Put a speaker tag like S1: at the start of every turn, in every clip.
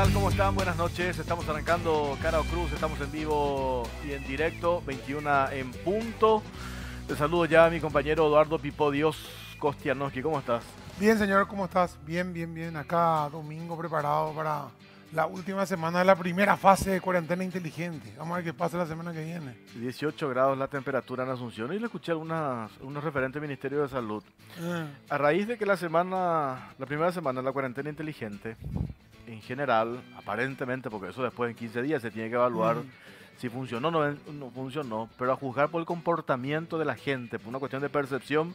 S1: tal? ¿Cómo están? Buenas noches. Estamos arrancando Cara o Cruz. Estamos en vivo y en directo, 21 en punto. Te saludo ya a mi compañero Eduardo Pipodios Kostianowski. ¿Cómo estás?
S2: Bien, señor, ¿cómo estás? Bien, bien, bien. Acá domingo preparado para la última semana de la primera fase de cuarentena inteligente. Vamos a ver qué pasa la semana que viene.
S1: 18 grados la temperatura en Asunción. Y le escuché unos referentes del Ministerio de Salud. A raíz de que la primera semana de la cuarentena inteligente, en general, aparentemente, porque eso después en 15 días se tiene que evaluar si funcionó o no funcionó, pero a juzgar por el comportamiento de la gente, por una cuestión de percepción,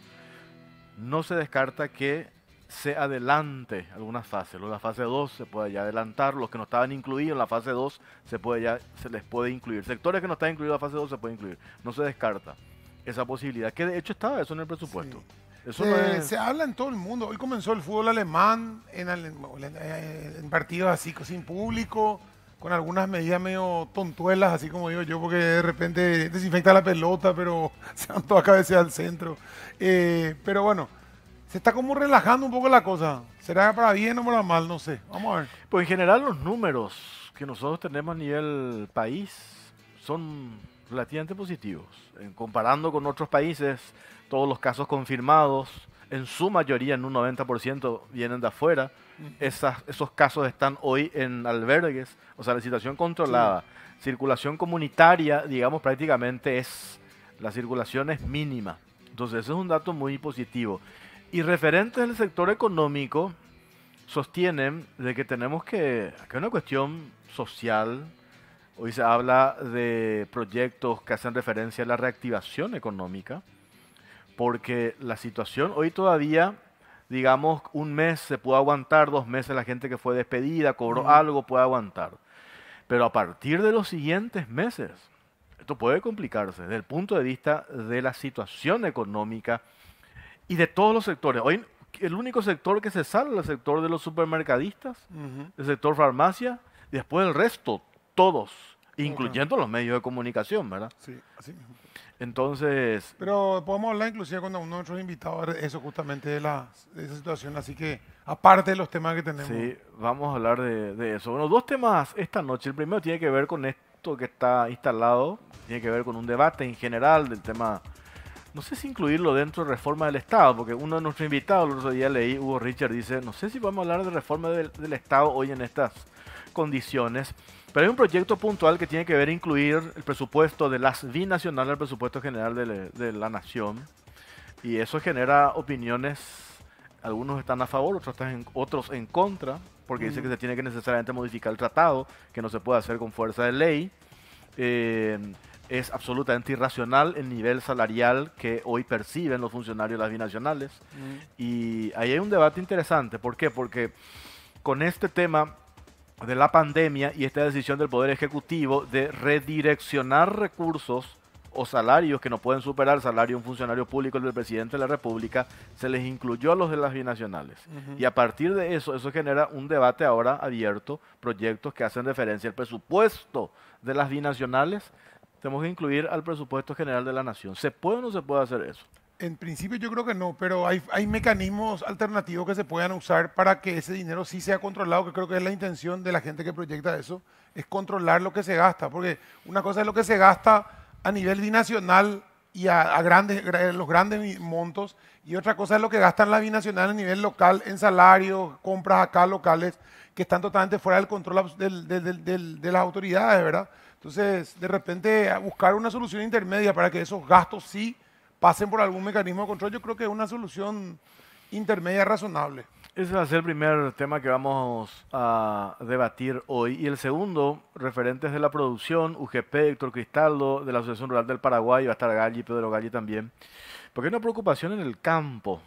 S1: no se descarta que se adelante algunas fases. La fase 2 se puede ya adelantar, los que no estaban incluidos en la fase 2 se les puede incluir. Sectores que no están incluidos en la fase 2 se puede incluir. No se descarta esa posibilidad, que de hecho estaba eso en el presupuesto.
S2: Sí.
S1: Eso no es...
S2: Se habla en todo el mundo. Hoy comenzó el fútbol alemán en partidos así sin público, con algunas medidas medio tontuelas, así como digo yo, porque de repente desinfecta la pelota, pero se van todas cabecear al centro. Pero bueno, se está como relajando un poco la cosa. ¿Será para bien o para mal? No sé. Vamos a ver.
S1: Pues en general los números que nosotros tenemos a nivel país son relativamente positivos. Comparando con otros países, todos los casos confirmados, en su mayoría, en un 90%, vienen de afuera. Esos casos están hoy en albergues, o sea, la situación controlada. Sí. Circulación comunitaria, digamos, prácticamente la circulación es mínima. Entonces, ese es un dato muy positivo. Y referentes del sector económico sostienen de que tenemos que hay una cuestión social. Hoy se habla de proyectos que hacen referencia a la reactivación económica, porque la situación hoy todavía, digamos, un mes se puede aguantar, 2 meses la gente que fue despedida, cobró algo, puede aguantar. Pero a partir de los siguientes meses, esto puede complicarse desde el punto de vista de la situación económica y de todos los sectores. Hoy el único sector que se salva es el sector de los supermercadistas, el sector farmacia, y después el resto, todos, incluyendo los medios de comunicación, ¿verdad?
S2: Sí, así mismo.
S1: Entonces...
S2: Pero podemos hablar inclusive con uno de nuestros invitados de eso justamente de esa situación, así que aparte de los temas que tenemos.
S1: Sí, vamos a hablar de eso. Bueno, 2 temas esta noche. El primero tiene que ver con esto que está instalado, tiene que ver con un debate en general del tema, no sé si incluirlo dentro de reforma del Estado, porque uno de nuestros invitados, el otro día leí, Hugo Richard, dice, no sé si vamos a hablar de reforma del Estado hoy en estas condiciones, pero hay un proyecto puntual que tiene que ver incluir el presupuesto de las binacionales al presupuesto general de la nación, y eso genera opiniones, algunos están a favor, otros en contra, porque dice que se tiene que necesariamente modificar el tratado, que no se puede hacer con fuerza de ley. Es absolutamente irracional el nivel salarial que hoy perciben los funcionarios de las binacionales. Y ahí hay un debate interesante. ¿Por qué? Porque con este tema de la pandemia y esta decisión del Poder Ejecutivo de redireccionar recursos o salarios que no pueden superar el salario de un funcionario público del presidente de la República, se les incluyó a los de las binacionales. Y a partir de eso genera un debate ahora abierto, proyectos que hacen referencia al presupuesto de las binacionales. Tenemos que incluir al presupuesto general de la nación. ¿Se puede o no se puede hacer eso?
S2: En principio yo creo que no, pero hay mecanismos alternativos que se puedan usar para que ese dinero sí sea controlado, que creo que es la intención de la gente que proyecta eso, es controlar lo que se gasta, porque una cosa es lo que se gasta a nivel binacional y a los grandes montos, y otra cosa es lo que gastan las binacionales a nivel local en salarios, compras acá locales, que están totalmente fuera del control de las autoridades, ¿verdad? Entonces, de repente, buscar una solución intermedia para que esos gastos sí pasen por algún mecanismo de control, yo creo que es una solución intermedia razonable.
S1: Ese va a ser el primer tema que vamos a debatir hoy. Y el segundo, referentes de la producción, UGP, Héctor Cristaldo, de la Asociación Rural del Paraguay, va a estar Galli, Pedro Galli también. Porque hay una preocupación en el campo.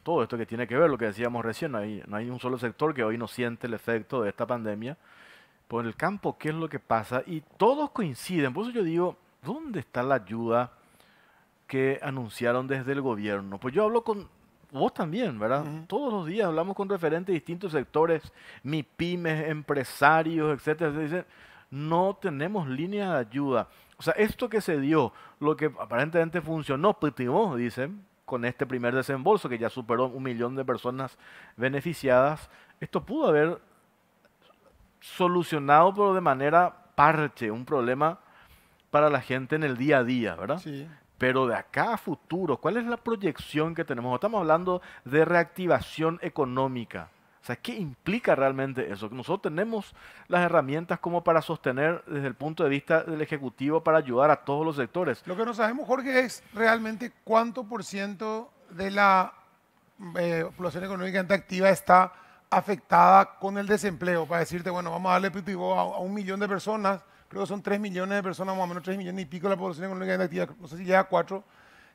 S1: Todo esto que tiene que ver, lo que decíamos recién, no hay un solo sector que hoy no siente el efecto de esta pandemia. Pero en el campo, ¿qué es lo que pasa? Y todos coinciden. Por eso yo digo, ¿dónde está la ayuda que anunciaron desde el gobierno? Pues yo hablo con vos también, ¿verdad? Todos los días hablamos con referentes de distintos sectores, MIPYMES, empresarios, etcétera. Dicen, no tenemos línea de ayuda. O sea, esto que se dio, lo que aparentemente funcionó, pitió, dicen, con este primer desembolso que ya superó 1 millón de personas beneficiadas, esto pudo haber solucionado, pero de manera parche, un problema para la gente en el día a día, ¿verdad?
S2: Sí.
S1: Pero de acá a futuro, ¿cuál es la proyección que tenemos? Estamos hablando de reactivación económica. O sea, ¿qué implica realmente eso? Que nosotros tenemos las herramientas como para sostener desde el punto de vista del Ejecutivo para ayudar a todos los sectores.
S2: Lo que no sabemos, Jorge, es realmente cuánto por ciento de la población económicamente activa está afectada con el desempleo. Para decirte, bueno, vamos a darle pipibó a 1 millón de personas, creo que son 3 millones de personas, más o menos 3 millones y pico la población económicamente activa, no sé si llega a 4,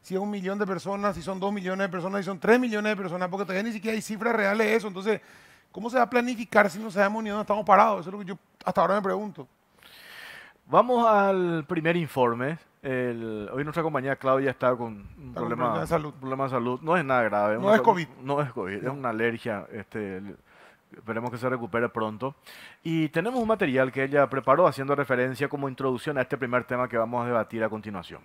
S2: si es 1 millón de personas, si son 2 millones de personas, si son 3 millones de personas, porque todavía ni siquiera hay cifras reales de eso. Entonces, ¿cómo se va a planificar si no sabemos ni dónde estamos parados? Eso es lo que yo hasta ahora me pregunto.
S1: Vamos al primer informe. Hoy nuestra compañera Claudia está con un problema de salud. No es nada grave.
S2: No es COVID.
S1: No es COVID, es una alergia. Esperemos que se recupere pronto. Y tenemos un material que ella preparó haciendo referencia como introducción a este primer tema que vamos a debatir a continuación.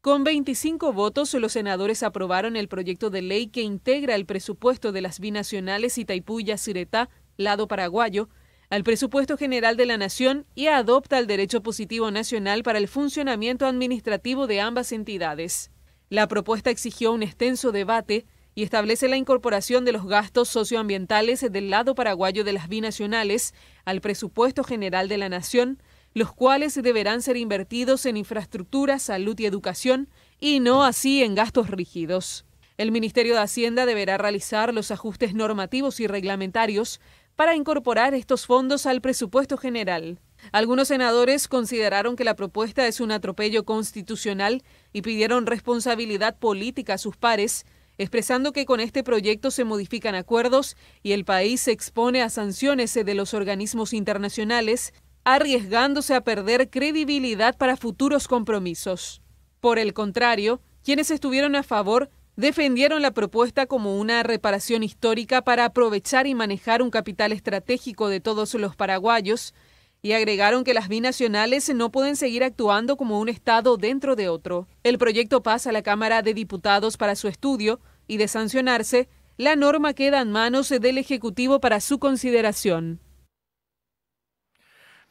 S3: Con 25 votos, los senadores aprobaron el proyecto de ley que integra el presupuesto de las binacionales Itaipú y Yacyretá, lado paraguayo, al presupuesto general de la Nación y adopta el derecho positivo nacional para el funcionamiento administrativo de ambas entidades. La propuesta exigió un extenso debate y establece la incorporación de los gastos socioambientales del lado paraguayo de las binacionales al presupuesto general de la Nación, los cuales deberán ser invertidos en infraestructura, salud y educación, y no así en gastos rígidos. El Ministerio de Hacienda deberá realizar los ajustes normativos y reglamentarios para incorporar estos fondos al presupuesto general. Algunos senadores consideraron que la propuesta es un atropello constitucional y pidieron responsabilidad política a sus pares, expresando que con este proyecto se modifican acuerdos y el país se expone a sanciones de los organismos internacionales, arriesgándose a perder credibilidad para futuros compromisos. Por el contrario, quienes estuvieron a favor defendieron la propuesta como una reparación histórica para aprovechar y manejar un capital estratégico de todos los paraguayos y agregaron que las binacionales no pueden seguir actuando como un Estado dentro de otro. El proyecto pasa a la Cámara de Diputados para su estudio y, de sancionarse, la norma queda en manos del Ejecutivo para su consideración.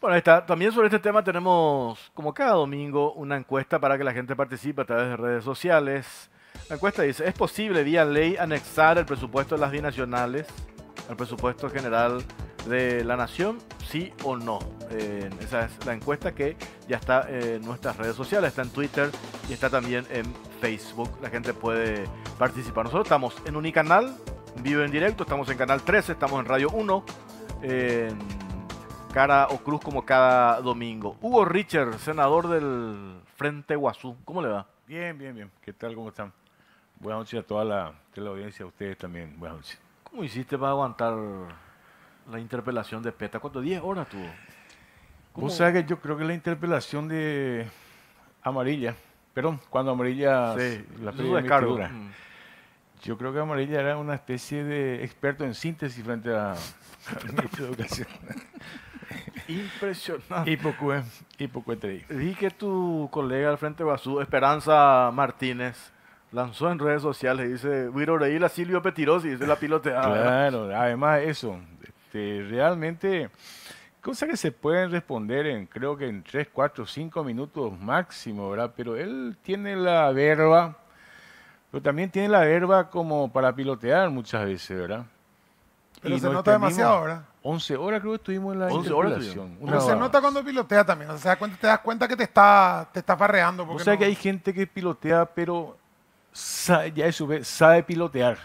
S1: Bueno, ahí está. También sobre este tema tenemos, como cada domingo, una encuesta para que la gente participe a través de redes sociales. La encuesta dice, ¿es posible vía ley anexar el presupuesto de las binacionales al presupuesto general de la Nación? ¿Sí o no? Esa es la encuesta que ya está en nuestras redes sociales, está en Twitter y está también en Facebook. La gente puede participar. Nosotros estamos en Unicanal, en vivo en directo, estamos en Canal 13, estamos en Radio 1, en Cara o Cruz como cada domingo. Hugo Richard, senador del Frente Guazú, ¿cómo le va?
S4: Bien, bien, bien. ¿Qué tal? ¿Cómo están? Buenas noches a toda la teleaudiencia, a ustedes también. Buenas noches.
S1: ¿Cómo hiciste para aguantar la interpelación de PETA? ¿Cuánto? ¿10 horas tuvo?
S4: Vos sabés que yo creo que la interpelación de Amarilla, perdón, cuando Amarilla,
S1: Sí,
S4: la
S1: eso
S4: primera
S1: descargo.
S4: investidura, yo creo que Amarilla era una especie de experto en síntesis frente al ministro de Educación.
S1: Impresionante.
S4: Y poco entreí.
S1: Vi que tu colega al Frente Guazú, Esperanza Martínez, lanzó en redes sociales, dice, Viroreíla Silvio Petirosi, dice la piloteada.
S4: Claro, además de eso, realmente, cosas que se pueden responder creo que en 3, 4, 5 minutos máximo, ¿verdad? Pero él tiene la verba, pero también tiene la verba como para pilotear muchas veces, ¿verdad?
S2: Pero
S4: Y
S2: se
S4: nos
S2: nota demasiado, ¿verdad?
S4: 11 horas creo que estuvimos en la
S1: 11 horas
S4: interpelación.
S2: Pero se nota cuando pilotea también. O sea, te das cuenta que te está farreando.
S4: O sea que hay gente que pilotea, pero ya a su vez sabe pilotear.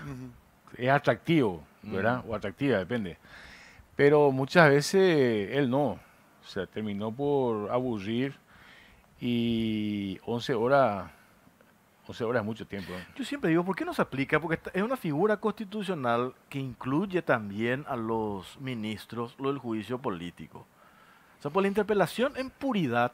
S4: Es atractivo, ¿verdad? O atractiva, depende. Pero muchas veces él no. O sea, terminó por aburrir y 11 horas es mucho tiempo.
S1: Yo siempre digo, ¿por qué no se aplica? Porque es una figura constitucional que incluye también a los ministros, lo del juicio político. O sea, por la interpelación en puridad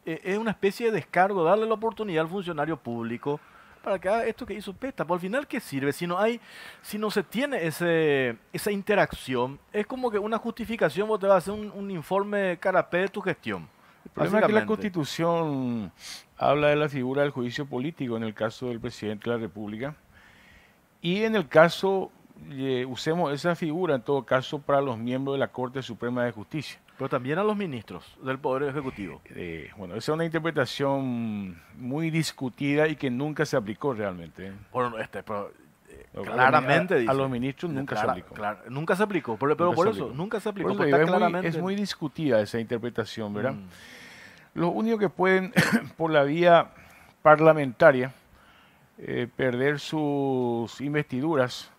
S1: es una especie de descargo, darle la oportunidad al funcionario público para que haga esto que hizo PETA. Por al final, ¿qué sirve? Si no se tiene esa interacción, es como que una justificación, vos te vas a hacer un informe carapé de tu gestión.
S4: El problema es que la Constitución habla de la figura del juicio político en el caso del presidente de la República y en el caso usemos esa figura en todo caso para los miembros de la Corte Suprema de Justicia.
S1: Pero también a los ministros del Poder Ejecutivo.
S4: Bueno, esa es una interpretación muy discutida y que nunca se aplicó realmente.
S1: Bueno, claramente dice.
S4: A los ministros nunca se aplicó.
S1: Nunca se aplicó, pero por eso, nunca se aplicó.
S4: Es muy discutida esa interpretación, ¿verdad? Los únicos que pueden, por la vía parlamentaria, perder sus investiduras,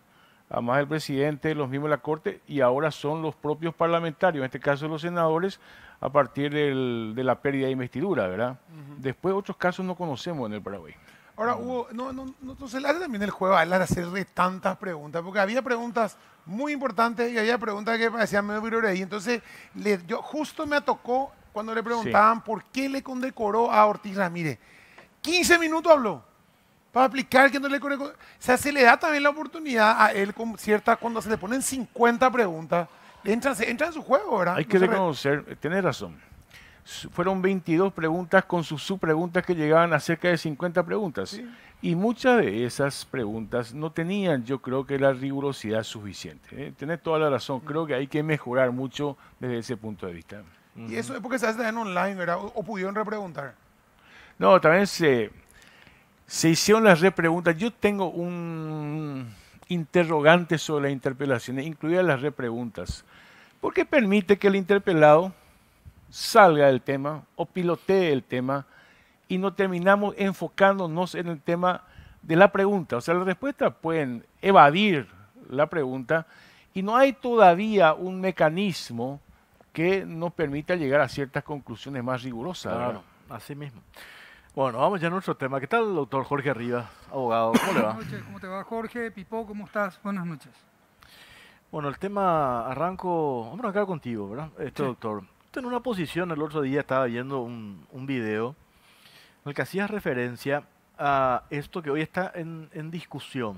S4: además del presidente, los mismos de la Corte, y ahora son los propios parlamentarios, en este caso los senadores, a partir de la pérdida de investidura, ¿verdad? Después otros casos no conocemos en el Paraguay.
S2: Ahora, Hugo, no se le hace también el juego a él al hacerle tantas preguntas, porque había preguntas muy importantes y había preguntas que parecían medio virureí. Entonces, yo justo me tocó cuando le preguntaban por qué le condecoró a Ortiz Ramírez. 15 minutos habló para explicar que no le condecoró. O sea, se le da también la oportunidad a él con cuando se le ponen 50 preguntas, entra en su juego, ¿verdad?
S4: Hay que reconocer, tenés razón. Fueron 22 preguntas con sus subpreguntas que llegaban a cerca de 50 preguntas. Sí. Y muchas de esas preguntas no tenían, yo creo que la rigurosidad suficiente. Tenés toda la razón. Creo que hay que mejorar mucho desde ese punto de vista.
S2: Y eso es porque se hace también online, ¿verdad? ¿O pudieron repreguntar?
S4: No, también se hicieron las repreguntas. Yo tengo un interrogante sobre las interpelaciones, incluidas las repreguntas. Porque permite que el interpelado salga del tema o pilotee el tema y no terminamos enfocándonos en el tema de la pregunta. O sea, las respuestas pueden evadir la pregunta y no hay todavía un mecanismo que nos permita llegar a ciertas conclusiones más rigurosas.
S1: Claro, así mismo. Bueno, vamos ya a nuestro tema. ¿Qué tal, doctor Jorge Rivas, abogado? ¿Cómo le va?
S5: Buenas noches, ¿cómo te va, Jorge? Pipo, ¿cómo estás? Buenas noches.
S1: Bueno, el tema vamos a arrancar contigo, ¿verdad? Sí. Doctor, en una posición el otro día estaba viendo un video en el que hacías referencia a esto que hoy está en discusión.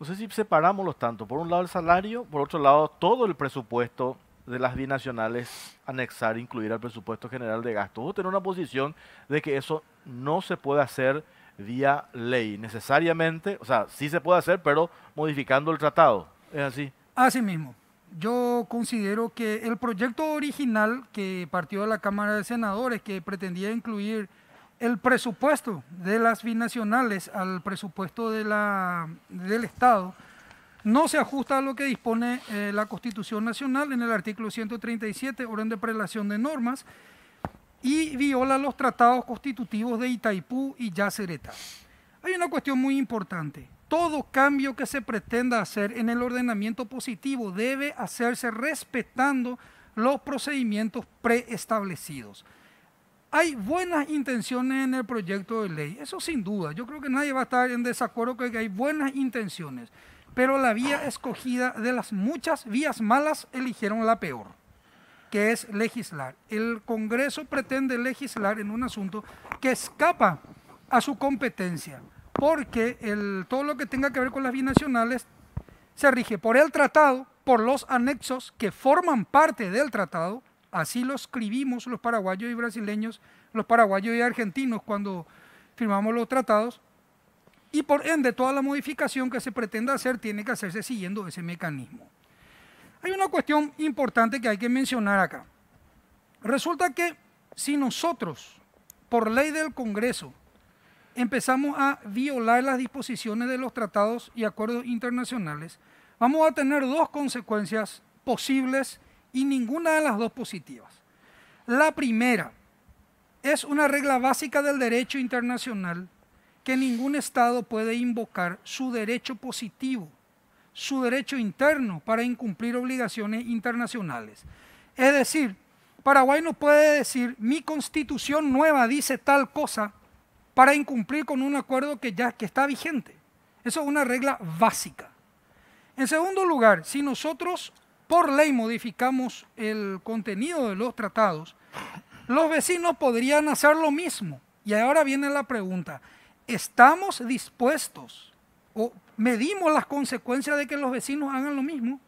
S1: No sé si separamos los tantos. Por un lado el salario, por otro lado todo el presupuesto de las binacionales, anexar, incluir al presupuesto general de gasto. Vos tenés una posición de que eso no se puede hacer vía ley necesariamente, o sea, sí se puede hacer, pero modificando el tratado. ¿Es así?
S5: Así mismo. Yo considero que el proyecto original que partió de la Cámara de Senadores, que pretendía incluir el presupuesto de las binacionales al presupuesto del Estado, no se ajusta a lo que dispone la Constitución Nacional en el artículo 137, orden de prelación de normas, y viola los tratados constitutivos de Itaipú y Yacyretá. Hay una cuestión muy importante. Todo cambio que se pretenda hacer en el ordenamiento positivo debe hacerse respetando los procedimientos preestablecidos. Hay buenas intenciones en el proyecto de ley, eso sin duda. Yo creo que nadie va a estar en desacuerdo con que hay buenas intenciones, pero la vía escogida de las muchas vías malas eligieron la peor, que es legislar. El Congreso pretende legislar en un asunto que escapa a su competencia, porque todo lo que tenga que ver con las binacionales se rige por el tratado, por los anexos que forman parte del tratado, así lo escribimos los paraguayos y brasileños, los paraguayos y argentinos cuando firmamos los tratados, y por ende toda la modificación que se pretenda hacer tiene que hacerse siguiendo ese mecanismo. Hay una cuestión importante que hay que mencionar acá. Resulta que si nosotros, por ley del Congreso, empezamos a violar las disposiciones de los tratados y acuerdos internacionales, vamos a tener dos consecuencias posibles y ninguna de las dos positivas. La primera es una regla básica del derecho internacional que ningún Estado puede invocar su derecho positivo, su derecho interno para incumplir obligaciones internacionales. Es decir, Paraguay no puede decir mi constitución nueva dice tal cosa para incumplir con un acuerdo que está vigente. Eso es una regla básica. En segundo lugar, si nosotros por ley modificamos el contenido de los tratados, los vecinos podrían hacer lo mismo. Y ahora viene la pregunta, ¿estamos dispuestos o medimos las consecuencias de que los vecinos hagan lo mismo?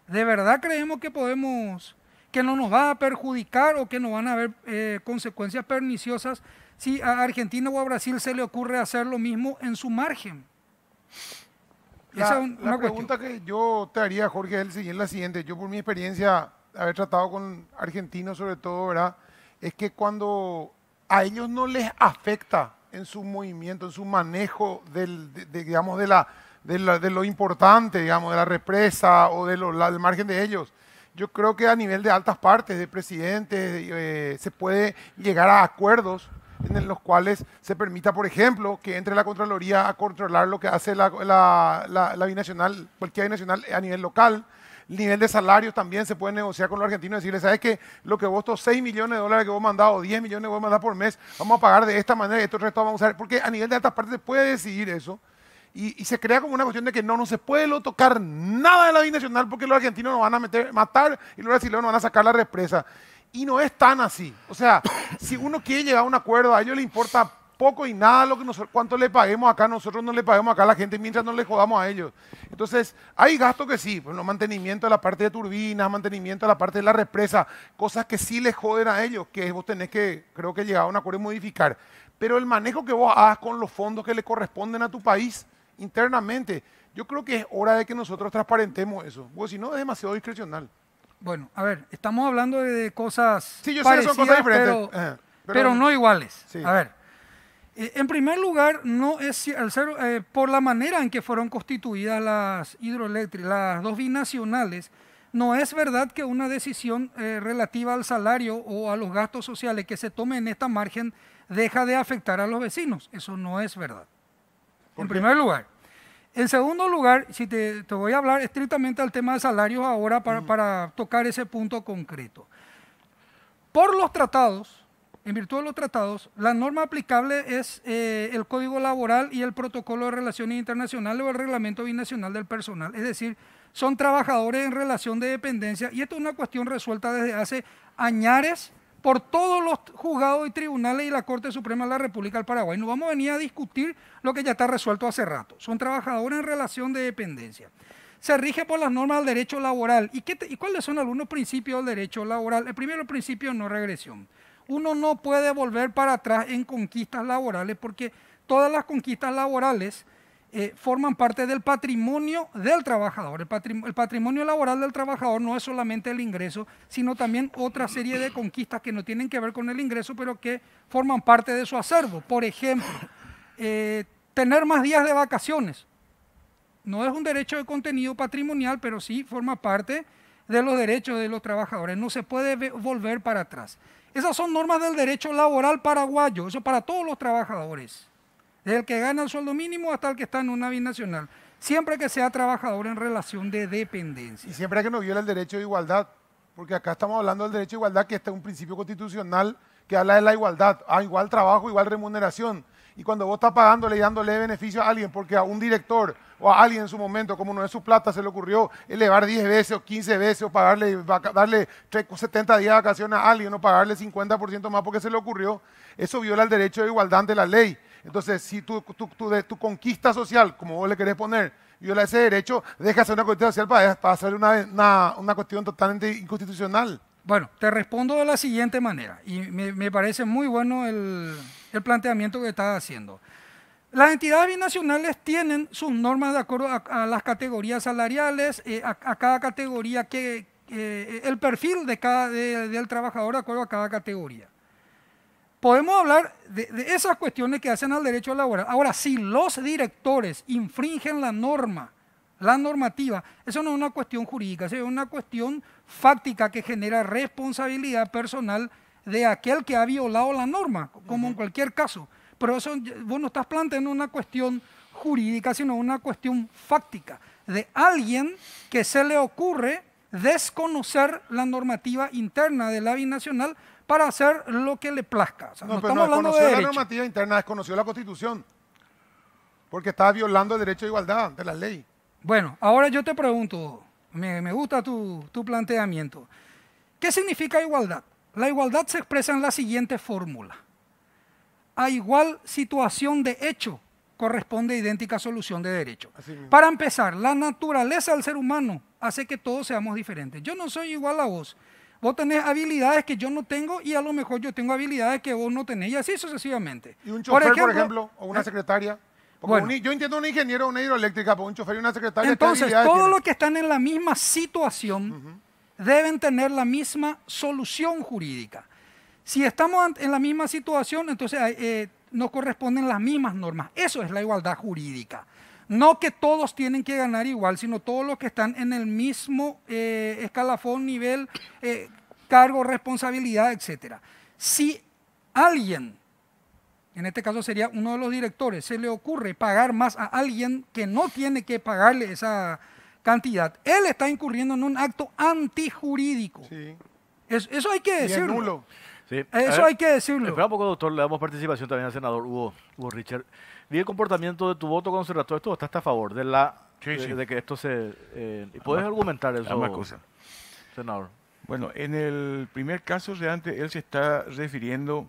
S5: ¿De verdad creemos que no nos va a perjudicar o que no van a haber consecuencias perniciosas si a Argentina o a Brasil se le ocurre hacer lo mismo en su margen? Esa es
S2: La
S5: una cuestión.
S2: pregunta que yo te haría, Jorge, es la siguiente. Yo por mi experiencia, haber tratado con argentinos sobre todo, ¿verdad? Es que cuando a ellos no les afecta en su movimiento, en su manejo digamos, de lo importante, digamos, de la represa o del margen de ellos. Yo creo que a nivel de altas partes, de presidentes, se puede llegar a acuerdos en los cuales se permita, por ejemplo, que entre la Contraloría a controlar lo que hace la binacional, cualquier binacional a nivel local. El nivel de salarios también se puede negociar con los argentinos y decirles, ¿sabes qué? Lo que vos, estos 6 millones de dólares que vos mandás o 10 millones que vos mandás por mes, vamos a pagar de esta manera y esto resto vamos a usar. Porque a nivel de altas partes se puede decidir eso. Y se crea como una cuestión de que no se puede tocar nada de la binacional porque los argentinos nos van a matar y los brasileños nos van a sacar la represa. Y no es tan así. O sea, si uno quiere llegar a un acuerdo, a ellos les importa poco y nada lo que cuánto le paguemos acá, nosotros no le paguemos acá a la gente mientras no le jodamos a ellos. Entonces, hay gastos que sí, pues, mantenimiento de la parte de turbinas, mantenimiento de la parte de la represa, cosas que sí les joden a ellos, que vos tenés que, creo que llegar a un acuerdo y modificar. Pero el manejo que vos hagas con los fondos que le corresponden a tu país internamente, yo creo que es hora de que nosotros transparentemos eso, porque si no es demasiado discrecional.
S5: Bueno, a ver, estamos hablando de cosas
S2: Sí, yo sé que son cosas diferentes.
S5: pero no iguales.
S2: Sí.
S5: A ver, en primer lugar, no es por la manera en que fueron constituidas las hidroeléctricas, las dos binacionales, no es verdad que una decisión relativa al salario o a los gastos sociales que se tome en esta margen deja de afectar a los vecinos. Eso no es verdad. En primer lugar. En segundo lugar, si te voy a hablar estrictamente del tema de salarios ahora para tocar ese punto concreto. Por los tratados, en virtud de los tratados, la norma aplicable es el Código Laboral y el Protocolo de Relaciones Internacionales o el Reglamento Binacional del Personal. Es decir, son trabajadores en relación de dependencia y esto es una cuestión resuelta desde hace añares por todos los juzgados y tribunales y la Corte Suprema de la República del Paraguay. No vamos a venir a discutir lo que ya está resuelto hace rato. Son trabajadores en relación de dependencia. Se rige por las normas del derecho laboral. ¿Y cuáles son algunos principios del derecho laboral? El primero principio, no regresión. Uno no puede volver para atrás en conquistas laborales porque todas las conquistas laborales forman parte del patrimonio del trabajador. El patrimonio laboral del trabajador no es solamente el ingreso, sino también otra serie de conquistas que no tienen que ver con el ingreso, pero que forman parte de su acervo. Por ejemplo, tener más días de vacaciones. No es un derecho de contenido patrimonial, pero sí forma parte de los derechos de los trabajadores. No se puede volver para atrás. Esas son normas del derecho laboral paraguayo, eso para todos los trabajadores. Desde el que gana el sueldo mínimo hasta el que está en una binacional, siempre que sea trabajador en relación de dependencia.
S2: Y siempre que no viola el derecho de igualdad, porque acá estamos hablando del derecho de igualdad, que este es un principio constitucional que habla de la igualdad, igual trabajo, igual remuneración. Y cuando vos estás pagándole y dándole beneficio a alguien, porque a un director o a alguien en su momento, como no es su plata, se le ocurrió elevar 10 veces o 15 veces o darle 70 días de vacaciones a alguien o pagarle 50% más porque se le ocurrió, eso viola el derecho de igualdad ante la ley. Entonces, si tu conquista social, como vos le querés poner, viola ese derecho, deja hacer una conquista social para hacer una cuestión totalmente inconstitucional.
S5: Bueno, te respondo de la siguiente manera, y me parece muy bueno el planteamiento que estás haciendo. Las entidades binacionales tienen sus normas de acuerdo a las categorías salariales, a cada categoría, el perfil del trabajador de acuerdo a cada categoría. Podemos hablar de esas cuestiones que hacen al derecho laboral. Ahora, si los directores infringen la normativa, eso no es una cuestión jurídica, es una cuestión fáctica que genera responsabilidad personal de aquel que ha violado la norma, como en cualquier caso. Pero eso vos no estás planteando una cuestión jurídica, sino una cuestión fáctica de alguien que se le ocurre desconocer la normativa interna de la binacional para hacer lo que le plazca. O sea, no estamos hablando de derecho.
S2: La normativa interna, desconoció la Constitución, porque estaba violando el derecho de igualdad de la ley.
S5: Bueno, ahora yo te pregunto, me gusta tu planteamiento. ¿Qué significa igualdad? La igualdad se expresa en la siguiente fórmula. A igual situación de hecho corresponde idéntica solución de derecho. Para empezar, la naturaleza del ser humano hace que todos seamos diferentes. Yo no soy igual a vos. Vos tenés habilidades que yo no tengo y a lo mejor yo tengo habilidades que vos no tenés y así sucesivamente.
S2: ¿Y un chofer, por ejemplo, o una secretaria? Porque
S5: Bueno.
S2: yo entiendo un ingeniero, una hidroeléctrica, un chofer y una secretaria. ¿qué
S5: Entonces,
S2: habilidades
S5: todos
S2: tienen?
S5: los que están en la misma situación deben tener la misma solución jurídica. Si estamos en la misma situación, entonces nos corresponden las mismas normas. Eso es la igualdad jurídica. No que todos tienen que ganar igual, sino todos los que están en el mismo escalafón, nivel, cargo, responsabilidad, etc. Si alguien, en este caso sería uno de los directores, se le ocurre pagar más a alguien que no tiene que pagarle esa cantidad, él está incurriendo en un acto antijurídico.
S2: Sí.
S5: Eso hay que
S2: Y es
S5: decirlo.
S2: nulo.
S1: Sí.
S5: Eso hay que decirlo.
S1: Espera un poco, doctor, le damos participación también al senador Hugo Richard. Vi el comportamiento de tu voto cuando se trató esto, ¿estás a favor de de que esto se... ¿Puedes argumentar eso,
S4: Ambas cosas.
S1: senador?
S4: Bueno, en el primer caso, realmente él se está refiriendo,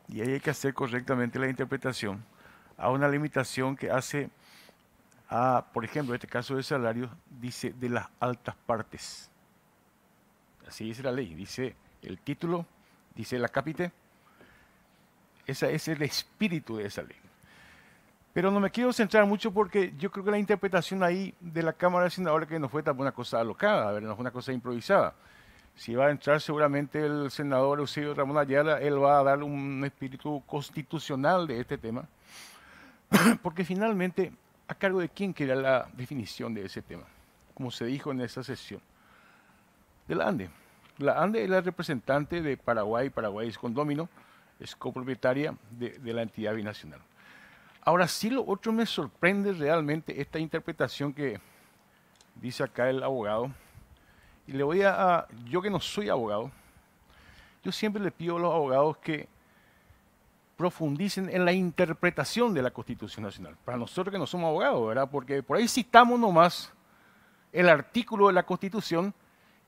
S4: y ahí hay que hacer correctamente la interpretación, a una limitación que hace a, por ejemplo, en este caso de salario, dice de las altas partes. Así dice la ley, dice el título, dice la capite. Ese es el espíritu de esa ley. Pero no me quiero centrar mucho porque yo creo que la interpretación ahí de la Cámara de Senadores que no fue tan una cosa alocada, a ver, no fue una cosa improvisada. Si va a entrar seguramente el senador Eusebio Ramón Ayala, él va a dar un espíritu constitucional de este tema, porque finalmente, ¿a cargo de quién queda la definición de ese tema? Como se dijo en esa sesión. De la ANDE. La ANDE es la representante de Paraguay, Paraguay es condómino, es copropietaria de la entidad binacional. Ahora sí, lo otro me sorprende realmente esta interpretación que dice acá el abogado. Y le voy yo que no soy abogado, yo siempre le pido a los abogados que profundicen en la interpretación de la Constitución Nacional. Para nosotros que no somos abogados, ¿verdad? Porque por ahí citamos nomás el artículo de la Constitución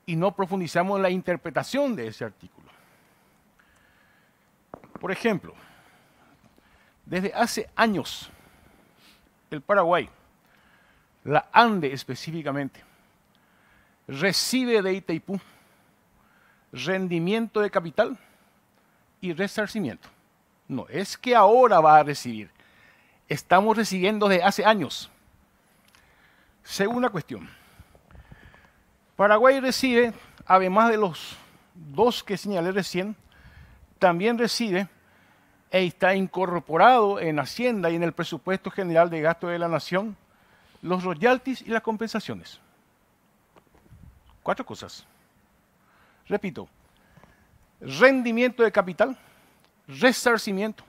S4: y no profundizamos en la interpretación de ese artículo. Por ejemplo, desde hace años, el Paraguay, la ANDE específicamente, recibe de Itaipú rendimiento de capital y resarcimiento. No es que ahora va a recibir, estamos recibiendo desde hace años. Segunda cuestión, Paraguay recibe, además de los dos que señalé recién, también recibe e está incorporado en Hacienda y en el presupuesto general de gasto de la Nación los royalties y las compensaciones. 4 cosas. Repito, rendimiento de capital, resarcimiento,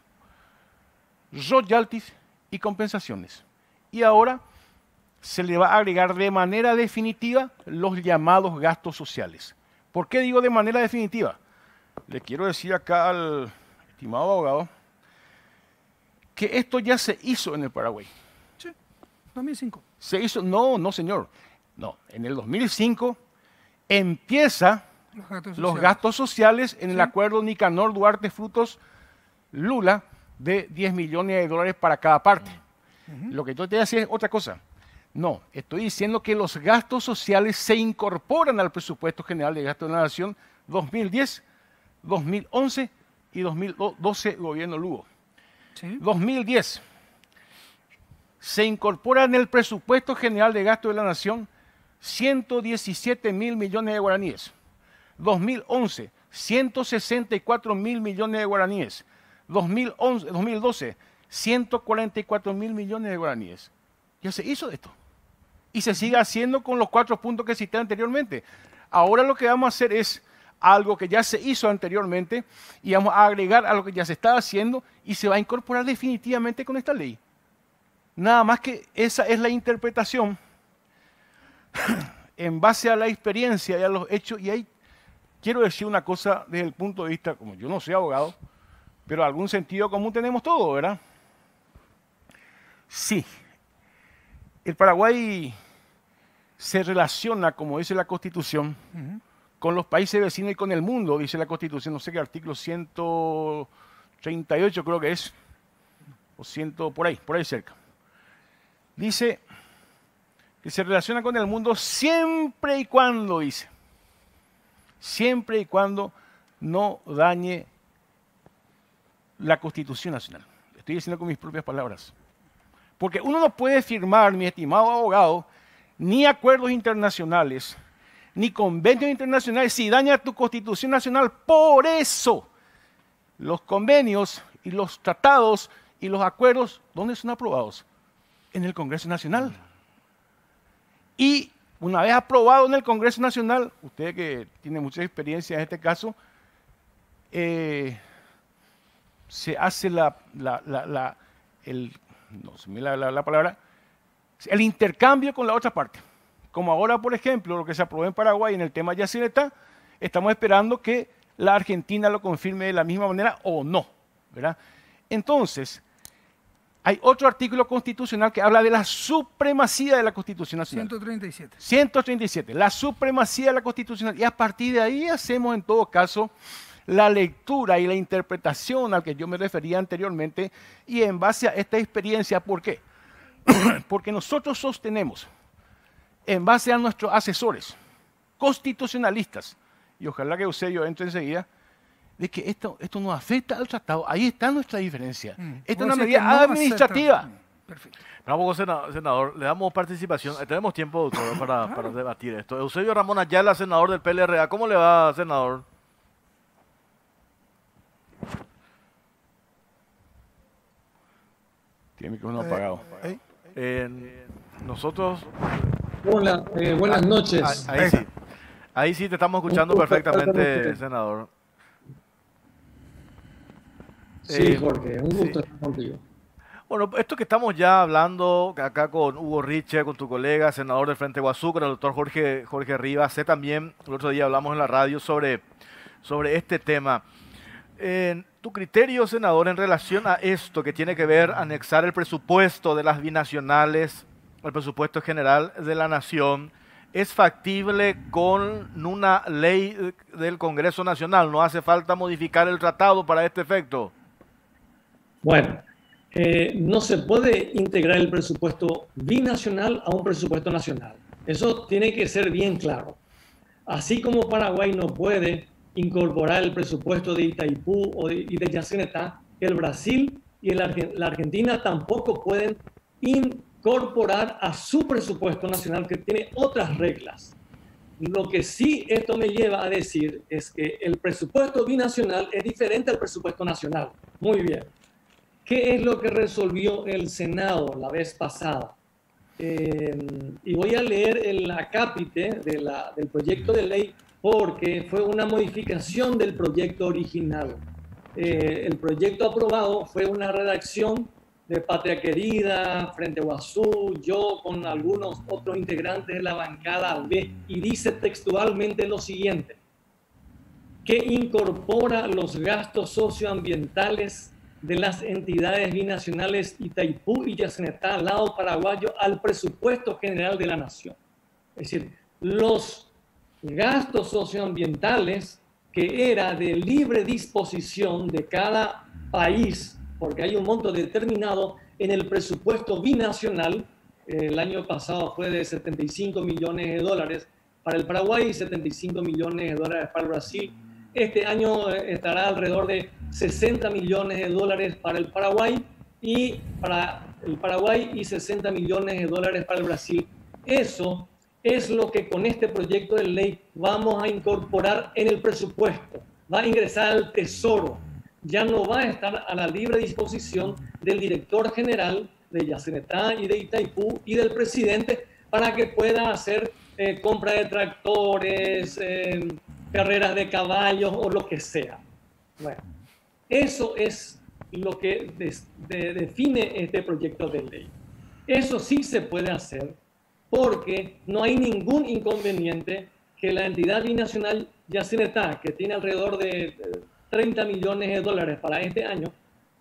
S4: royalties y compensaciones. Y ahora se le va a agregar de manera definitiva los llamados gastos sociales. ¿Por qué digo de manera definitiva? Le quiero decir acá al estimado abogado que esto ya se hizo en el Paraguay.
S5: Sí, 2005.
S4: Se hizo, no señor, no, en el 2005 empieza los gastos sociales en el acuerdo Nicanor Duarte Frutos Lula de 10 millones de dólares para cada parte. Lo que yo te voy a decir es otra cosa. No, estoy diciendo que los gastos sociales se incorporan al presupuesto general de gasto de la Nación 2010, 2011 y 2012 gobierno Lugo.
S5: Sí.
S4: 2010 se incorpora en el presupuesto general de gasto de la Nación 117 mil millones de guaraníes. 2011, 164 mil millones de guaraníes. 2012, 144 mil millones de guaraníes. Ya se hizo esto. Y se sigue haciendo con los 4 puntos que cité anteriormente. Ahora lo que vamos a hacer es algo que ya se hizo anteriormente y vamos a agregar a lo que ya se está haciendo y se va a incorporar definitivamente con esta ley. Nada más que esa es la interpretación en base a la experiencia y a los hechos. Y ahí quiero decir una cosa desde el punto de vista, como yo no soy abogado, pero algún sentido común tenemos todos, ¿verdad? Sí, el Paraguay se relaciona, como dice la Constitución, con los países vecinos y con el mundo, dice la Constitución, no sé qué artículo 138 creo que es, o 100, por ahí cerca. Dice que se relaciona con el mundo siempre y cuando, dice, siempre y cuando no dañe la Constitución Nacional. Estoy diciendo con mis propias palabras. Porque uno no puede firmar, mi estimado abogado, ni acuerdos internacionales, ni convenios internacionales si daña tu Constitución Nacional. Por eso, los convenios y los tratados y los acuerdos, ¿dónde son aprobados? En el Congreso Nacional. Y una vez aprobado en el Congreso Nacional, usted que tiene mucha experiencia en este caso, se hace el intercambio con la otra parte. Como ahora, por ejemplo, lo que se aprobó en Paraguay en el tema Yacyretá, estamos esperando que la Argentina lo confirme de la misma manera o no, ¿verdad? Entonces, hay otro artículo constitucional que habla de la supremacía de la Constitución Nacional.
S5: 137.
S4: 137, la supremacía de la Constitución. Y a partir de ahí hacemos en todo caso la lectura y la interpretación al que yo me refería anteriormente, y en base a esta experiencia, ¿por qué? Porque nosotros sostenemos, en base a nuestros asesores constitucionalistas, y ojalá que Eusebio entre enseguida, de que esto no afecta al tratado. Ahí está nuestra diferencia. Esta es una medida administrativa.
S5: Perfecto.
S1: Vamos, senador, le damos participación. Tenemos tiempo, doctor, para debatir esto. Eusebio Ramón Ayala, senador del PLRA. ¿Cómo le va, senador?
S4: Tiene el micrófono apagado.
S1: Nosotros...
S6: Hola, buenas noches.
S1: Ahí sí. Ahí sí te estamos escuchando perfectamente, senador.
S6: Sí, Jorge, un gusto estar contigo.
S1: Bueno, esto que estamos ya hablando acá con Hugo Riche, con tu colega, senador del Frente Guazú, con el doctor Jorge Rivas, sé también, el otro día hablamos en la radio sobre este tema. Tu criterio, senador, en relación a esto que tiene que ver anexar el presupuesto de las binacionales, el presupuesto general de la Nación, ¿es factible con una ley del Congreso Nacional? ¿No hace falta modificar el tratado para este efecto?
S6: Bueno, no se puede integrar el presupuesto binacional a un presupuesto nacional. Eso tiene que ser bien claro. Así como Paraguay no puede incorporar el presupuesto de Itaipú y de Yacyretá, el Brasil y la Argentina tampoco pueden incorporar a su presupuesto nacional, que tiene otras reglas. Lo que sí esto me lleva a decir es que el presupuesto binacional es diferente al presupuesto nacional. Muy bien. ¿Qué es lo que resolvió el Senado la vez pasada? Y voy a leer el acápite del proyecto de ley porque fue una modificación del proyecto original. El proyecto aprobado fue una redacción de Patria Querida, Frente Guazú, yo con algunos otros integrantes de la bancada B, y dice textualmente lo siguiente: que incorpora los gastos socioambientales de las entidades binacionales Itaipú y Yacyretá, al lado paraguayo, al presupuesto general de la Nación. Es decir, los gastos socioambientales que era de libre disposición de cada país, porque hay un monto determinado en el presupuesto binacional. El año pasado fue de 75 millones de dólares para el Paraguay y 75 millones de dólares para el Brasil. Este año estará alrededor de 60 millones de dólares para el Paraguay y 60 millones de dólares para el Brasil. Eso es lo que con este proyecto de ley vamos a incorporar en el presupuesto. Va a ingresar al Tesoro. Ya no va a estar a la libre disposición del director general de Yacyretá y de Itaipú y del presidente para que pueda hacer compra de tractores, carreras de caballos o lo que sea. Bueno, eso es lo que define este proyecto de ley. Eso sí se puede hacer porque no hay ningún inconveniente que la entidad binacional Yacyretá, que tiene alrededor de 30 millones de dólares para este año,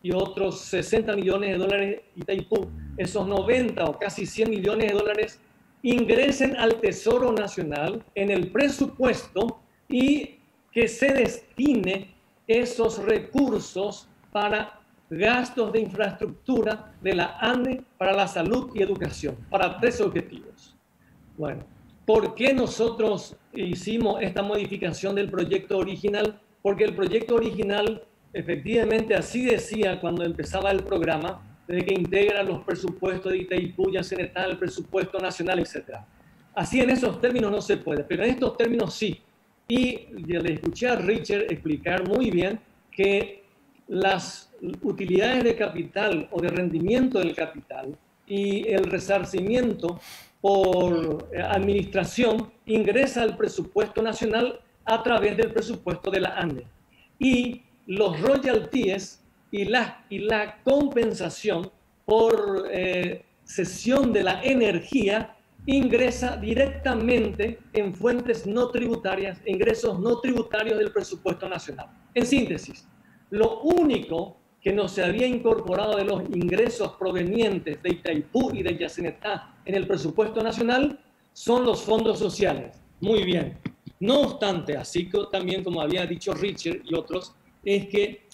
S6: y otros 60 millones de dólares Itaipú, esos 90 o casi 100 millones de dólares ingresen al Tesoro Nacional en el presupuesto y que se destine esos recursos para gastos de infraestructura de la ANDE para la salud y educación, para 3 objetivos. Bueno, ¿por qué nosotros hicimos esta modificación del proyecto original? Porque el proyecto original, efectivamente así decía cuando empezaba el programa, de que integra los presupuestos de Itaipú, Yacyretá, el presupuesto nacional, etc. Así en esos términos no se puede, pero en estos términos sí. Y le escuché a Richard explicar muy bien que las utilidades de capital o de rendimiento del capital y el resarcimiento por administración ingresa al presupuesto nacional a través del presupuesto de la ANDE. Y los royalties y la compensación por cesión de la energía ingresa directamente en fuentes no tributarias, ingresos no tributarios del presupuesto nacional. En síntesis, lo único que no se había incorporado de los ingresos provenientes de Itaipú y de Yacyretá en el presupuesto nacional son los fondos sociales. Muy bien. No obstante, así que también como había dicho Richard y otros, es que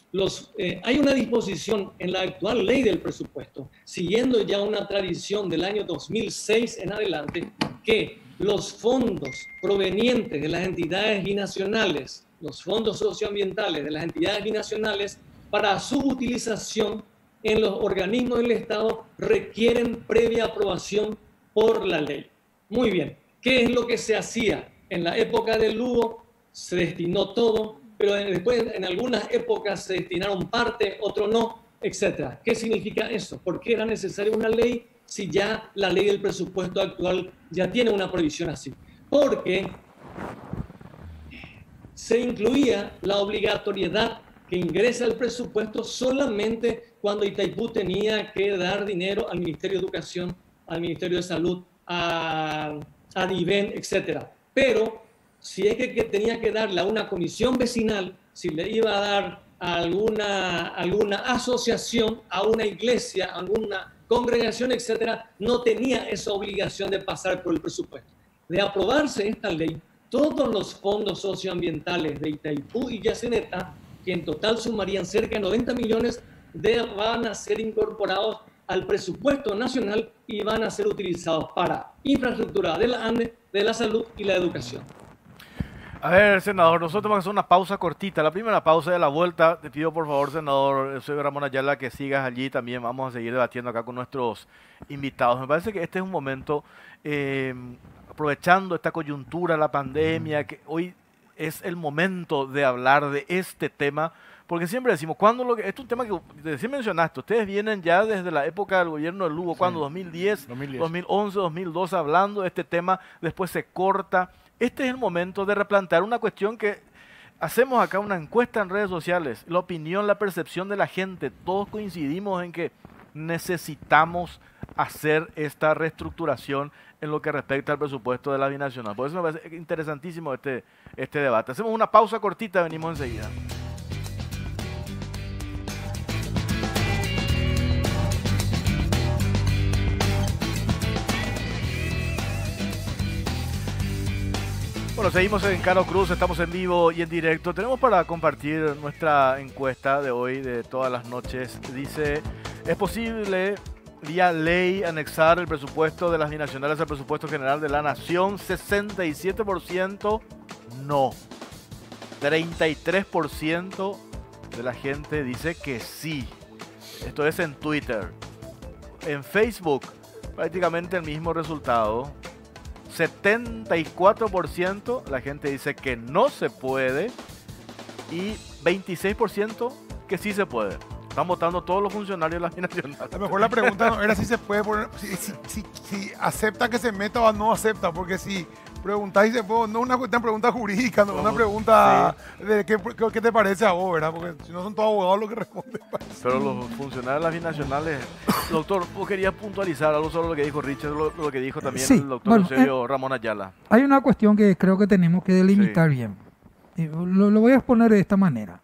S6: hay una disposición en la actual ley del presupuesto, siguiendo ya una tradición del año 2006 en adelante, que los fondos provenientes de las entidades binacionales, los fondos socioambientales de las entidades binacionales, para su utilización en los organismos del Estado requieren previa aprobación por la ley. Muy bien. ¿Qué es lo que se hacía? En la época del Lugo se destinó todo, pero después en algunas épocas se destinaron parte, otro no, etc. ¿Qué significa eso? ¿Por qué era necesaria una ley si ya la ley del presupuesto actual ya tiene una previsión así? Porque se incluía la obligatoriedad que ingresa al presupuesto solamente cuando Itaipú tenía que dar dinero al Ministerio de Educación, al Ministerio de Salud, a DIVEN, etc. Pero si es que tenía que darle a una comisión vecinal, si le iba a dar a alguna asociación, a una iglesia, a alguna congregación, etc., no tenía esa obligación de pasar por el presupuesto. De aprobarse esta ley, todos los fondos socioambientales de Itaipú y Yacyretá, que en total sumarían cerca de 90 millones, van a ser incorporados al presupuesto nacional y van a ser utilizados para infraestructura de la ANDE, de la salud y la educación.
S1: A ver, senador, nosotros vamos a hacer una pausa cortita. La primera pausa de la vuelta, te pido por favor, senador, soy Ramón Ayala, que sigas allí también. Vamos a seguir debatiendo acá con nuestros invitados. Me parece que este es un momento, aprovechando esta coyuntura, la pandemia, que hoy es el momento de hablar de este tema, porque siempre decimos, esto es un tema que recién mencionaste, ustedes vienen ya desde la época del gobierno de Lugo, cuando 2010, 2011, 2012, hablando de este tema, después se corta. Este es el momento de replantear una cuestión que hacemos acá, una encuesta en redes sociales, la opinión, la percepción de la gente, todos coincidimos en que necesitamos hacer esta reestructuración en lo que respecta al presupuesto de la binacional. Por eso me parece interesantísimo este debate. Hacemos una pausa cortita, venimos enseguida. Bueno, seguimos en Caro Cruz, estamos en vivo y en directo. Tenemos para compartir nuestra encuesta de hoy, de todas las noches. Dice, ¿es posible vía ley anexar el presupuesto de las binacionales al presupuesto general de la nación? 67% no. 33% de la gente dice que sí. Esto es en Twitter. En Facebook, prácticamente el mismo resultado. 74% la gente dice que no se puede y 26% que sí se puede. Están votando todos los funcionarios de las binacionales.
S2: A lo mejor la pregunta no era si se puede poner, si acepta que se meta o no acepta, porque si preguntáis si se puede, no es una pregunta jurídica, no es una pregunta de qué te parece a vos, ¿verdad? Porque si no son todos abogados los que responden.
S1: Pero los funcionarios de las binacionales, doctor, vos querías puntualizar algo sobre lo que dijo Richard, lo que dijo también el doctor Eusebio Ramón Ayala.
S5: Hay una cuestión que creo que tenemos que delimitar bien. Lo voy a exponer de esta manera.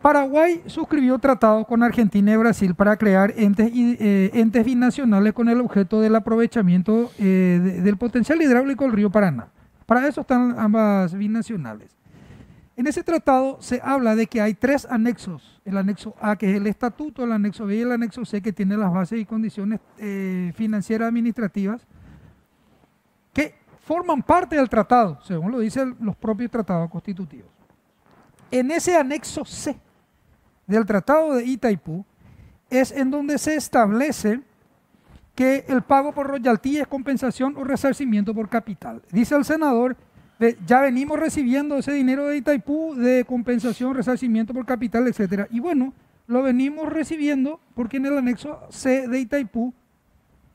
S5: Paraguay suscribió tratados con Argentina y Brasil para crear entes binacionales con el objeto del aprovechamiento del potencial hidráulico del río Paraná. Para eso están ambas binacionales. En ese tratado se habla de que hay 3 anexos. El anexo A, que es el estatuto, el anexo B y el anexo C, que tiene las bases y condiciones financieras administrativas, que forman parte del tratado, según lo dicen los propios tratados constitutivos. En ese anexo C del Tratado de Itaipú es en donde se establece que el pago por royalty es compensación o resarcimiento por capital. Dice el senador, ya venimos recibiendo ese dinero de Itaipú de compensación, resarcimiento por capital, etcétera. Y bueno, lo venimos recibiendo porque en el anexo C de Itaipú,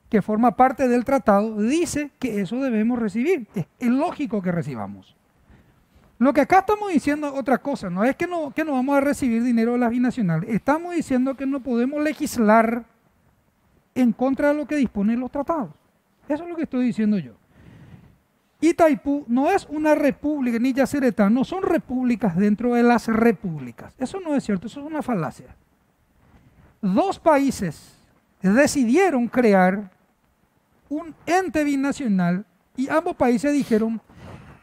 S5: que forma parte del tratado, dice que eso debemos recibir. Es lógico que recibamos. Lo que acá estamos diciendo es otra cosa, no es que no vamos a recibir dinero de las binacionales, estamos diciendo que no podemos legislar en contra de lo que disponen los tratados. Eso es lo que estoy diciendo yo. Itaipú no es una república, ni Yacyretá, no son repúblicas dentro de las repúblicas. Eso no es cierto, eso es una falacia. Dos países decidieron crear un ente binacional y ambos países dijeron,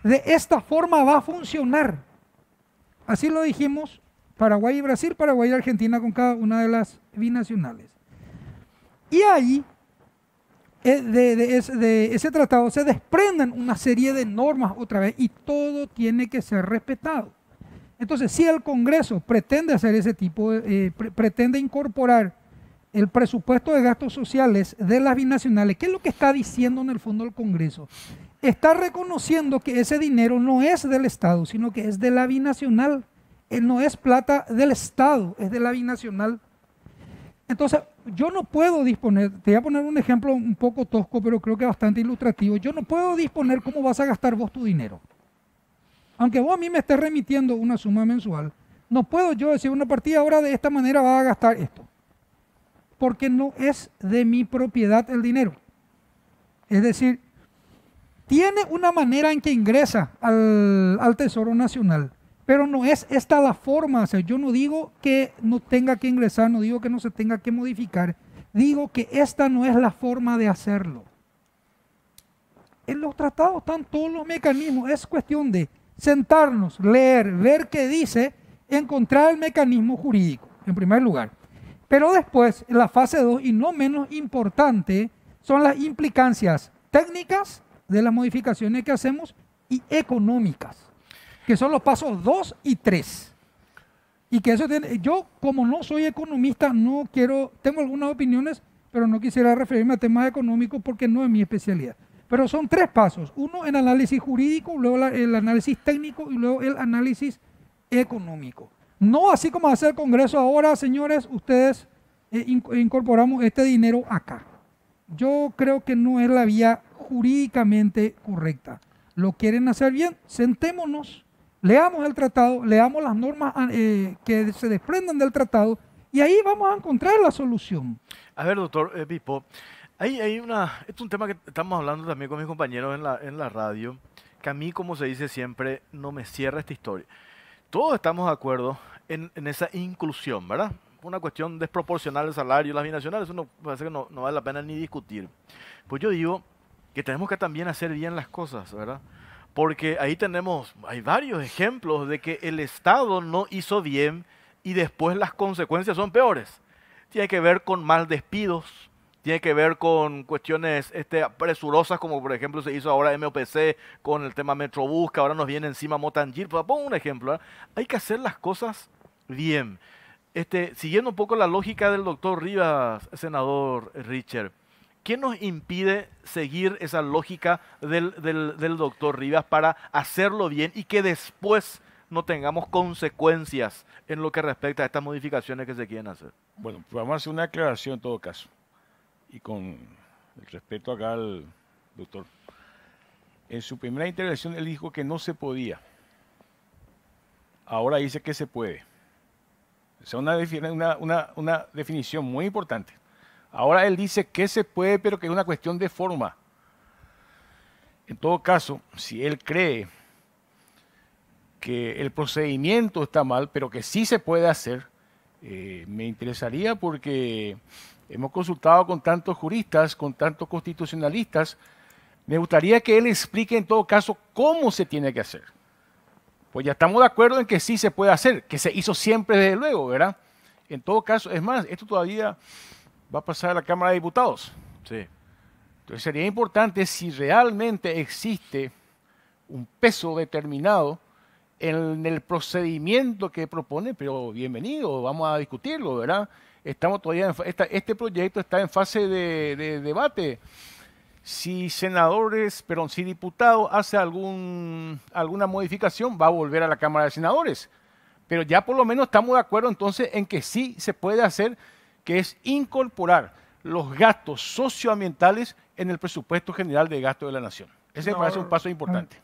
S5: de esta forma va a funcionar. Así lo dijimos Paraguay y Brasil, Paraguay y Argentina con cada una de las binacionales. Y ahí, de ese tratado se desprenden una serie de normas otra vez y todo tiene que ser respetado. Entonces, si el Congreso pretende hacer ese tipo, pretende incorporar el presupuesto de gastos sociales de las binacionales, ¿qué es lo que está diciendo en el fondo el Congreso? Está reconociendo que ese dinero no es del Estado, sino que es de la binacional. No es plata del Estado, es de la binacional. Entonces, yo no puedo disponer, te voy a poner un ejemplo un poco tosco, pero creo que bastante ilustrativo. Yo no puedo disponer cómo vas a gastar vos tu dinero. Aunque vos a mí me estés remitiendo una suma mensual, no puedo yo decir una partida ahora de esta manera va a gastar esto. Porque no es de mi propiedad el dinero. Es decir, tiene una manera en que ingresa al Tesoro Nacional, pero no es esta la forma de hacer. Yo no digo que no tenga que ingresar, no digo que no se tenga que modificar, digo que esta no es la forma de hacerlo. En los tratados están todos los mecanismos, es cuestión de sentarnos, leer, ver qué dice, encontrar el mecanismo jurídico, en primer lugar. Pero después, en la fase 2, y no menos importante, son las implicancias técnicas de las modificaciones que hacemos y económicas, que son los pasos 2 y 3. Y que eso tiene, yo como no soy economista, no quiero, tengo algunas opiniones, pero no quisiera referirme a temas económicos porque no es mi especialidad. Pero son 3 pasos, uno el análisis jurídico, luego el análisis técnico y luego el análisis económico. No así como hace el Congreso ahora, señores, ustedes incorporamos este dinero acá. Yo creo que no es la vía jurídicamente correcta. Lo quieren hacer bien, sentémonos, leamos el tratado, leamos las normas que se desprendan del tratado y ahí vamos a encontrar la solución.
S1: A ver, doctor Pipo, esto es un tema que estamos hablando también con mis compañeros en la radio, que a mí, como se dice siempre, no me cierra esta historia. Todos estamos de acuerdo en esa inclusión, ¿verdad? Una cuestión desproporcional del salario de las binacionales, eso parece que no vale la pena ni discutir. Pues yo digo que tenemos que también hacer bien las cosas, ¿verdad? Porque ahí hay varios ejemplos de que el Estado no hizo bien y después las consecuencias son peores. Tiene que ver con mal despidos, tiene que ver con cuestiones presurosas, como por ejemplo se hizo ahora MOPC con el tema Metrobús, que ahora nos viene encima Motangir. Pues, pongo un ejemplo, ¿verdad? Hay que hacer las cosas bien. Siguiendo un poco la lógica del doctor Rivas, senador Richard, ¿qué nos impide seguir esa lógica del doctor Rivas para hacerlo bien y que después no tengamos consecuencias en lo que respecta a estas modificaciones que se quieren hacer?
S4: Bueno, pues vamos a hacer una aclaración en todo caso. Y con el respeto acá al doctor. En su primera intervención él dijo que no se podía. Ahora dice que se puede. O sea, una definición muy importante. Ahora él dice que se puede, pero que es una cuestión de forma. En todo caso, si él cree que el procedimiento está mal, pero que sí se puede hacer, me interesaría porque hemos consultado con tantos juristas, con tantos constitucionalistas. Me gustaría que él explique en todo caso cómo se tiene que hacer. Pues ya estamos de acuerdo en que sí se puede hacer, que se hizo siempre desde luego, ¿verdad? En todo caso, es más, esto todavía va a pasar a la Cámara de Diputados.
S1: Sí.
S4: Entonces sería importante si realmente existe un peso determinado en el procedimiento que propone, pero bienvenido, vamos a discutirlo, ¿verdad? Estamos todavía este proyecto está en fase de debate. Si senadores, perdón, si diputados hace alguna modificación, va a volver a la Cámara de Senadores. Pero ya por lo menos estamos de acuerdo entonces en que sí se puede hacer, que es incorporar los gastos socioambientales en el presupuesto general de gasto de la Nación. Ese me parece un paso importante.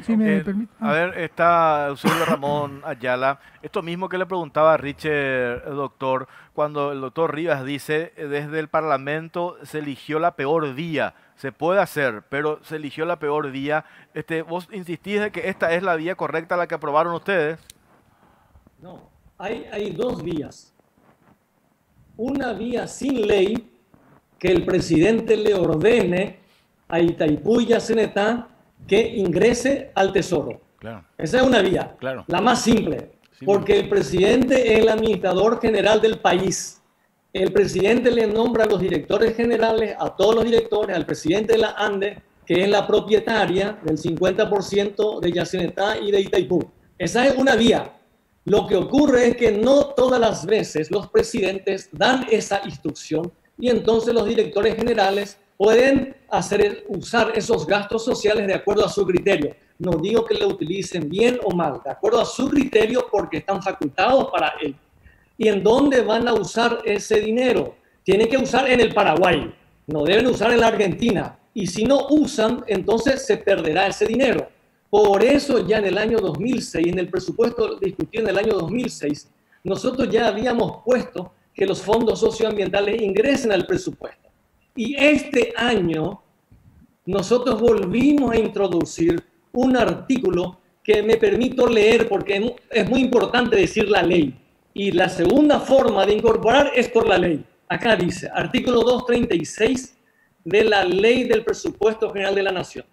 S5: Si me permite.
S1: A ver, está Eusebio Ramón Ayala. Esto mismo que le preguntaba a Richard, doctor, cuando el doctor Rivas dice, desde el Parlamento se eligió la peor vía. Se puede hacer, pero se eligió la peor vía. Vos insistís de que esta es la vía correcta, la que aprobaron ustedes.
S6: No, hay dos vías. Una vía sin ley, que el presidente le ordene a Itaipú y a Cenetá que ingrese al Tesoro.
S4: Claro.
S6: Esa es una vía,
S4: Claro.
S6: la más simple, porque el presidente es el administrador general del país. El presidente le nombra a los directores generales, a todos los directores, al presidente de la ANDE, que es la propietaria del 50% de Yacyretá y de Itaipú. Esa es una vía. Lo que ocurre es que no todas las veces los presidentes dan esa instrucción y entonces los directores generales pueden usar esos gastos sociales de acuerdo a su criterio. No digo que lo utilicen bien o mal, de acuerdo a su criterio porque están facultados para ello. ¿Y en dónde van a usar ese dinero? Tienen que usar en el Paraguay, no deben usar en la Argentina. Y si no usan, entonces se perderá ese dinero. Por eso ya en el año 2006, en el presupuesto discutido en el año 2006, nosotros ya habíamos puesto que los fondos socioambientales ingresen al presupuesto. Y este año nosotros volvimos a introducir un artículo que me permito leer porque es muy importante decir la ley. Y la segunda forma de incorporar es por la ley. Acá dice, artículo 236 de la Ley del Presupuesto General de la Nación.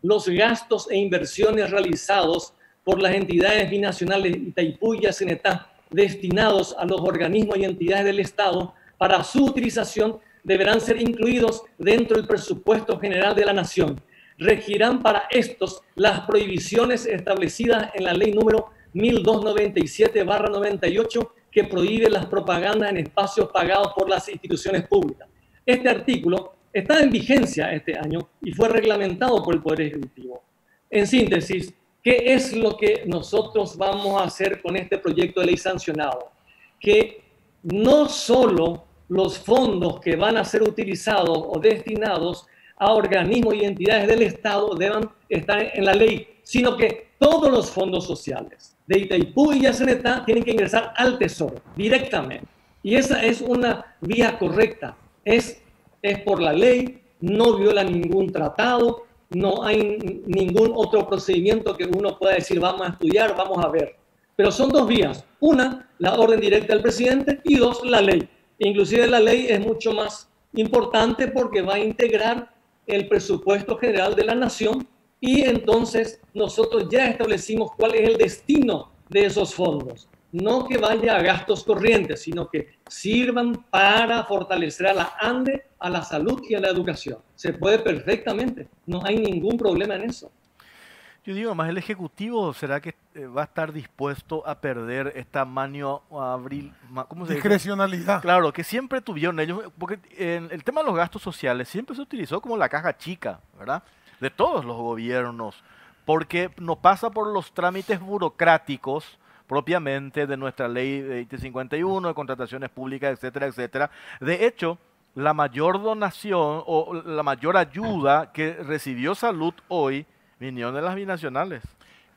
S6: Los gastos e inversiones realizados por las entidades binacionales Itaipú y Yacyretá destinados a los organismos y entidades del Estado para su utilización deberán ser incluidos dentro del presupuesto general de la Nación. Regirán para estos las prohibiciones establecidas en la ley número 1297/98 que prohíbe las propagandas en espacios pagados por las instituciones públicas. Este artículo está en vigencia este año y fue reglamentado por el Poder Ejecutivo. En síntesis, ¿qué es lo que nosotros vamos a hacer con este proyecto de ley sancionado? Que no solo los fondos que van a ser utilizados o destinados a organismos y entidades del Estado deban estar en la ley, sino que todos los fondos sociales de Itaipú y Yacyretá tienen que ingresar al Tesoro directamente. Y esa es una vía correcta. Es por la ley, no viola ningún tratado, no hay ningún otro procedimiento que uno pueda decir vamos a estudiar, vamos a ver. Pero son dos vías. Una, la orden directa del presidente y dos, la ley. Inclusive la ley es mucho más importante porque va a integrar el presupuesto general de la Nación y entonces nosotros ya establecimos cuál es el destino de esos fondos. No que vaya a gastos corrientes, sino que sirvan para fortalecer a la ANDE, a la salud y a la educación. Se puede perfectamente, no hay ningún problema en eso.
S1: Yo digo, más el Ejecutivo, ¿será que va a estar dispuesto a perder esta mano abril? ¿Cómo se dice?
S2: Discrecionalidad.
S1: Claro, que siempre tuvieron ellos, porque en el tema de los gastos sociales siempre se utilizó como la caja chica, ¿verdad? De todos los gobiernos, porque no pasa por los trámites burocráticos propiamente de nuestra ley 2051, de contrataciones públicas, etcétera, etcétera. De hecho, la mayor donación o la mayor ayuda que recibió Salud hoy vinieron de las binacionales.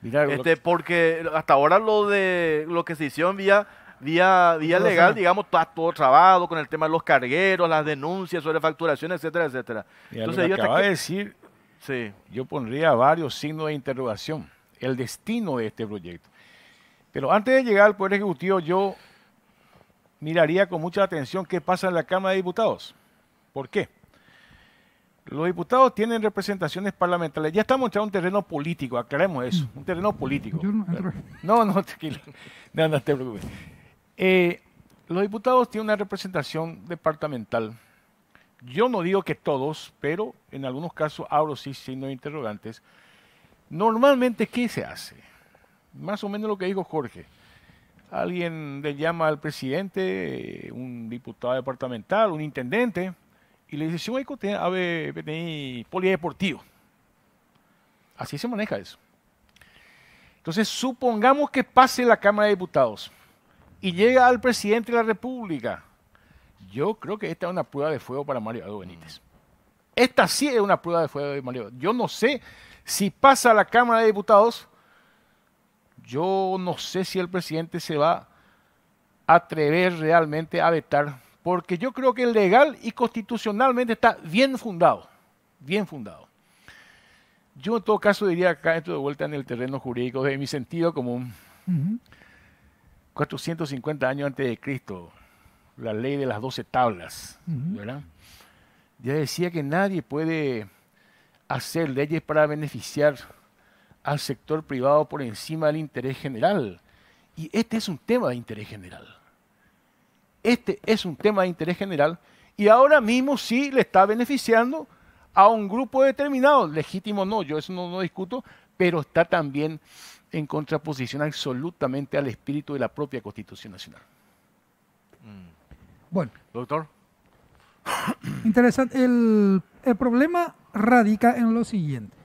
S4: Mira,
S1: Porque hasta ahora lo que se hicieron vía legal, digamos, está todo trabado con el tema de los cargueros, las denuncias sobre facturación, etcétera, etcétera.
S4: Mira,
S1: Entonces,
S4: lo que
S1: ellos
S4: acaba de decir,
S1: sí.
S4: yo pondría varios signos de interrogación. El destino de este proyecto. Pero antes de llegar al Poder Ejecutivo, yo miraría con mucha atención qué pasa en la Cámara de Diputados. ¿Por qué? Los diputados tienen representaciones parlamentarias. Ya estamos entrando en un terreno político, aclaremos eso, un terreno político.
S5: Yo no entro.
S4: No, tranquilo. No te preocupes. Los diputados tienen una representación departamental. Yo no digo que todos, pero en algunos casos abro sí signos de interrogantes. Normalmente, ¿qué se hace? Más o menos lo que dijo Jorge. Alguien le llama al presidente, un diputado departamental, un intendente, y le dice, si voy a ver polideportivo. Así se maneja eso. Entonces, supongamos que pase la Cámara de Diputados y llega al presidente de la República. Yo creo que esta es una prueba de fuego para Mario Aldo Benítez. Esta sí es una prueba de fuego de Mario. Yo no sé si pasa a la Cámara de Diputados. Yo no sé si el presidente se va a atrever realmente a vetar, porque yo creo que legal y constitucionalmente está bien fundado, bien fundado. Yo en todo caso diría acá, esto de vuelta en el terreno jurídico, de mi sentido común, 450 años antes de Cristo, la ley de las 12 tablas, ¿verdad? Ya decía que nadie puede hacer leyes para beneficiar al sector privado por encima del interés general. Y este es un tema de interés general. Este es un tema de interés general y ahora mismo sí le está beneficiando a un grupo determinado, legítimo no, yo eso no discuto, pero está también en contraposición absolutamente al espíritu de la propia Constitución Nacional.
S5: Bueno,
S1: Doctor.
S5: interesante. El problema radica en lo siguiente.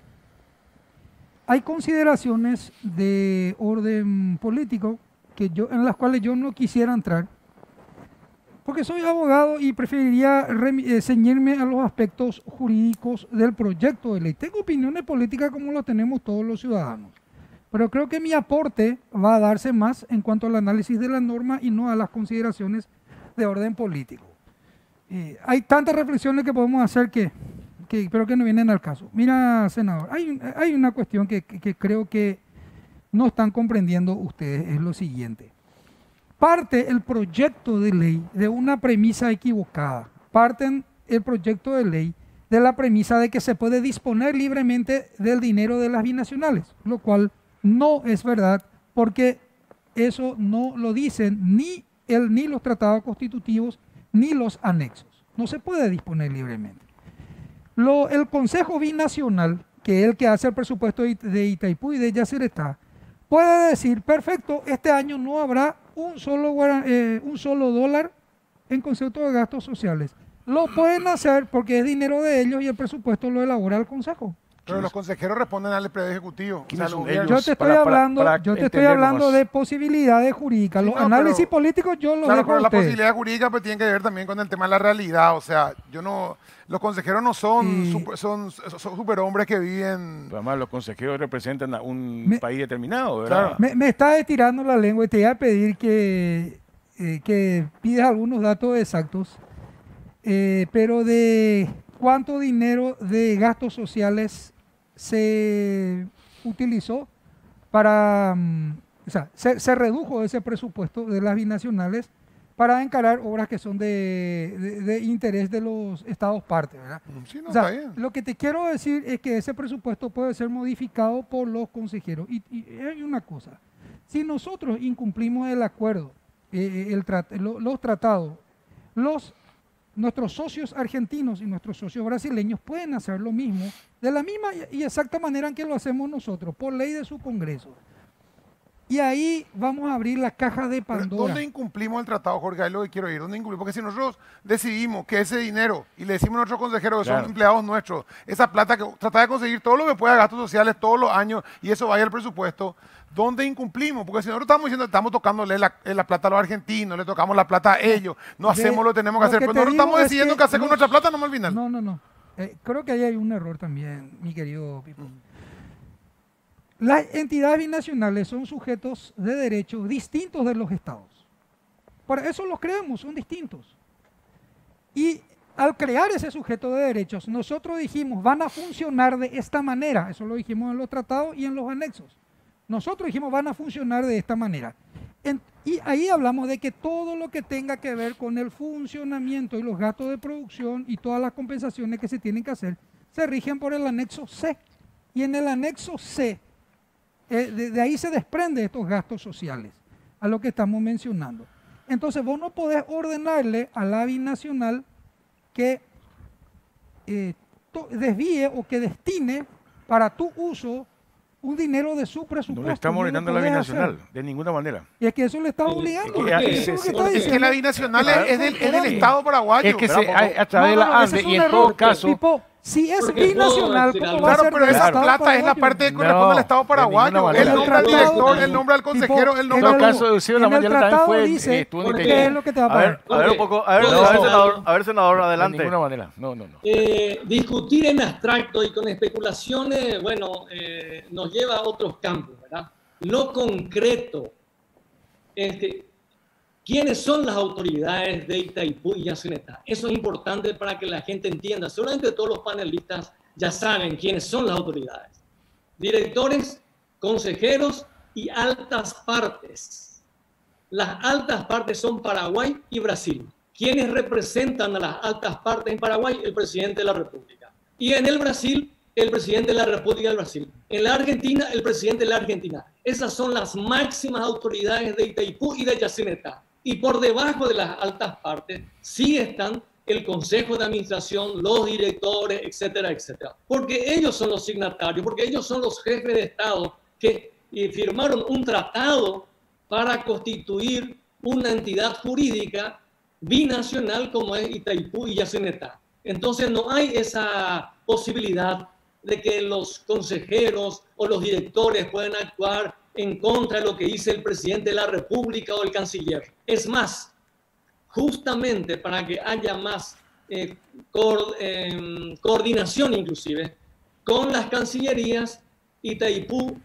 S5: Hay consideraciones de orden político en las cuales yo no quisiera entrar, porque soy abogado y preferiría ceñirme a los aspectos jurídicos del proyecto de ley. Tengo opiniones políticas como lo tenemos todos los ciudadanos, pero creo que mi aporte va a darse más en cuanto al análisis de la norma y no a las consideraciones de orden político. Hay tantas reflexiones que podemos hacer pero que no vienen al caso. Mira, senador, hay una cuestión que creo que no están comprendiendo ustedes, es lo siguiente. Parte el proyecto de ley de una premisa equivocada. Parten el proyecto de ley de la premisa de que se puede disponer libremente del dinero de las binacionales, lo cual no es verdad, porque eso no lo dicen ni los tratados constitutivos ni los anexos. No se puede disponer libremente. El Consejo Binacional, que es el que hace el presupuesto de Itaipú y de Yacyretá, puede decir, perfecto, este año no habrá un solo dólar en concepto de gastos sociales. Lo pueden hacer porque es dinero de ellos y el presupuesto lo elabora el Consejo.
S2: Pero los consejeros responden al Poder Ejecutivo. O sea,
S5: yo te estoy hablando de posibilidades jurídicas. Los análisis políticos yo los dejo a
S2: pero
S5: ustedes.
S2: la posibilidad jurídica pues tiene que ver también con el tema de la realidad. O sea, los consejeros no son superhombres que viven...
S4: Pero además los consejeros representan a un país determinado, ¿verdad?
S5: Claro. Me estás estirando la lengua y te voy a pedir que pides algunos datos exactos, pero de cuánto dinero de gastos sociales se utilizó para, o sea, se redujo ese presupuesto de las binacionales para encarar obras que son de interés de los estados partes, ¿verdad?
S2: Sí, no,
S5: o sea,
S2: está bien.
S5: lo que te quiero decir es que ese presupuesto puede ser modificado por los consejeros. Y hay una cosa, si nosotros incumplimos el acuerdo, los tratados, nuestros socios argentinos y nuestros socios brasileños pueden hacer lo mismo, de la misma y exacta manera en que lo hacemos nosotros, por ley de su Congreso. Y ahí vamos a abrir la caja de Pandora.
S2: ¿Dónde incumplimos el tratado, Jorge? Ahí es lo que quiero ir. ¿Dónde incumplimos? Porque si nosotros decidimos que ese dinero, y le decimos a nuestros consejeros que son empleados nuestros, esa plata que trata de conseguir todo lo que pueda gastos sociales todos los años, y eso vaya al presupuesto, ¿dónde incumplimos? Porque si nosotros estamos diciendo, estamos tocándole la plata a los argentinos, le tocamos la plata a ellos, no hacemos lo que tenemos que hacer, pero nosotros estamos decidiendo qué hacer con nuestra plata, no al final.
S5: No. Creo que ahí hay un error también, mi querido Pipo. Las entidades binacionales son sujetos de derechos distintos de los estados. Por eso los creamos, son distintos. Y al crear ese sujeto de derechos, nosotros dijimos, van a funcionar de esta manera. Eso lo dijimos en los tratados y en los anexos. Nosotros dijimos, van a funcionar de esta manera. Y ahí hablamos de que todo lo que tenga que ver con el funcionamiento y los gastos de producción y todas las compensaciones que se tienen que hacer, se rigen por el anexo C. Y en el anexo C, de ahí se desprende estos gastos sociales, a lo que estamos mencionando. Entonces vos no podés ordenarle a la binacional que desvíe o que destine para tu uso un dinero de su presupuesto.
S4: No le estamos
S5: no lo
S4: ordenando la
S5: podés
S4: binacional,
S5: hacer.
S4: de ninguna manera.
S5: Y es que eso le está obligando.
S6: ¿Por
S4: qué?
S5: Eso es lo que está
S6: Porque
S2: Es que
S5: diciendo.
S2: la binacional es del Estado paraguayo.
S4: Es que
S1: Pero
S4: a través de
S5: No,
S4: la
S5: no, ese
S4: ANDE
S5: es un
S4: y en
S5: error,
S4: todo caso...
S5: Pipo, si es
S6: Porque
S5: binacional,
S6: puedo
S5: ¿cómo va a
S2: Claro,
S5: ser
S2: pero
S5: del
S2: esa
S5: Estado
S2: plata es la
S5: paraguayo?
S2: parte que
S4: No,
S2: corresponde al Estado
S4: de
S2: paraguayo.
S4: ninguna
S2: Él
S4: manera.
S2: nombra al
S5: En el
S2: director,
S5: tratado-
S2: él nombra al consejero, él
S4: En
S2: nombra
S4: todo
S2: al...
S4: caso, Eusebio
S5: en el
S4: Mayala también
S5: tratado
S4: fue...
S5: dice
S4: estuvo en
S6: porque-
S4: ITI.
S5: qué es lo que te va a
S1: A ver,
S5: pagar.
S1: un poco, a ver,
S6: No,
S1: senador,
S4: De
S1: adelante.
S4: ninguna manera. No.
S6: Discutir en abstracto y con especulaciones, bueno, nos lleva a otros campos, ¿verdad? Lo concreto es que quiénes son las autoridades de Itaipú y Yacyretá. Eso es importante para que la gente entienda. Seguramente todos los panelistas ya saben quiénes son las autoridades. Directores, consejeros y altas partes. Las altas partes son Paraguay y Brasil. ¿Quiénes representan a las altas partes en Paraguay? El presidente de la República. Y en el Brasil, el presidente de la República del Brasil. En la Argentina, el presidente de la Argentina. Esas son las máximas autoridades de Itaipú y de Yacyretá. Y por debajo de las altas partes sí están el Consejo de Administración, los directores, etcétera, etcétera. Porque ellos son los signatarios, porque ellos son los jefes de Estado que firmaron un tratado para constituir una entidad jurídica binacional como es Itaipú y Yacyretá. Entonces no hay esa posibilidad de que los consejeros o los directores puedan actuar en contra de lo que dice el presidente de la República o el canciller. Es más, justamente para que haya más coordinación inclusive con las cancillerías, Itaipú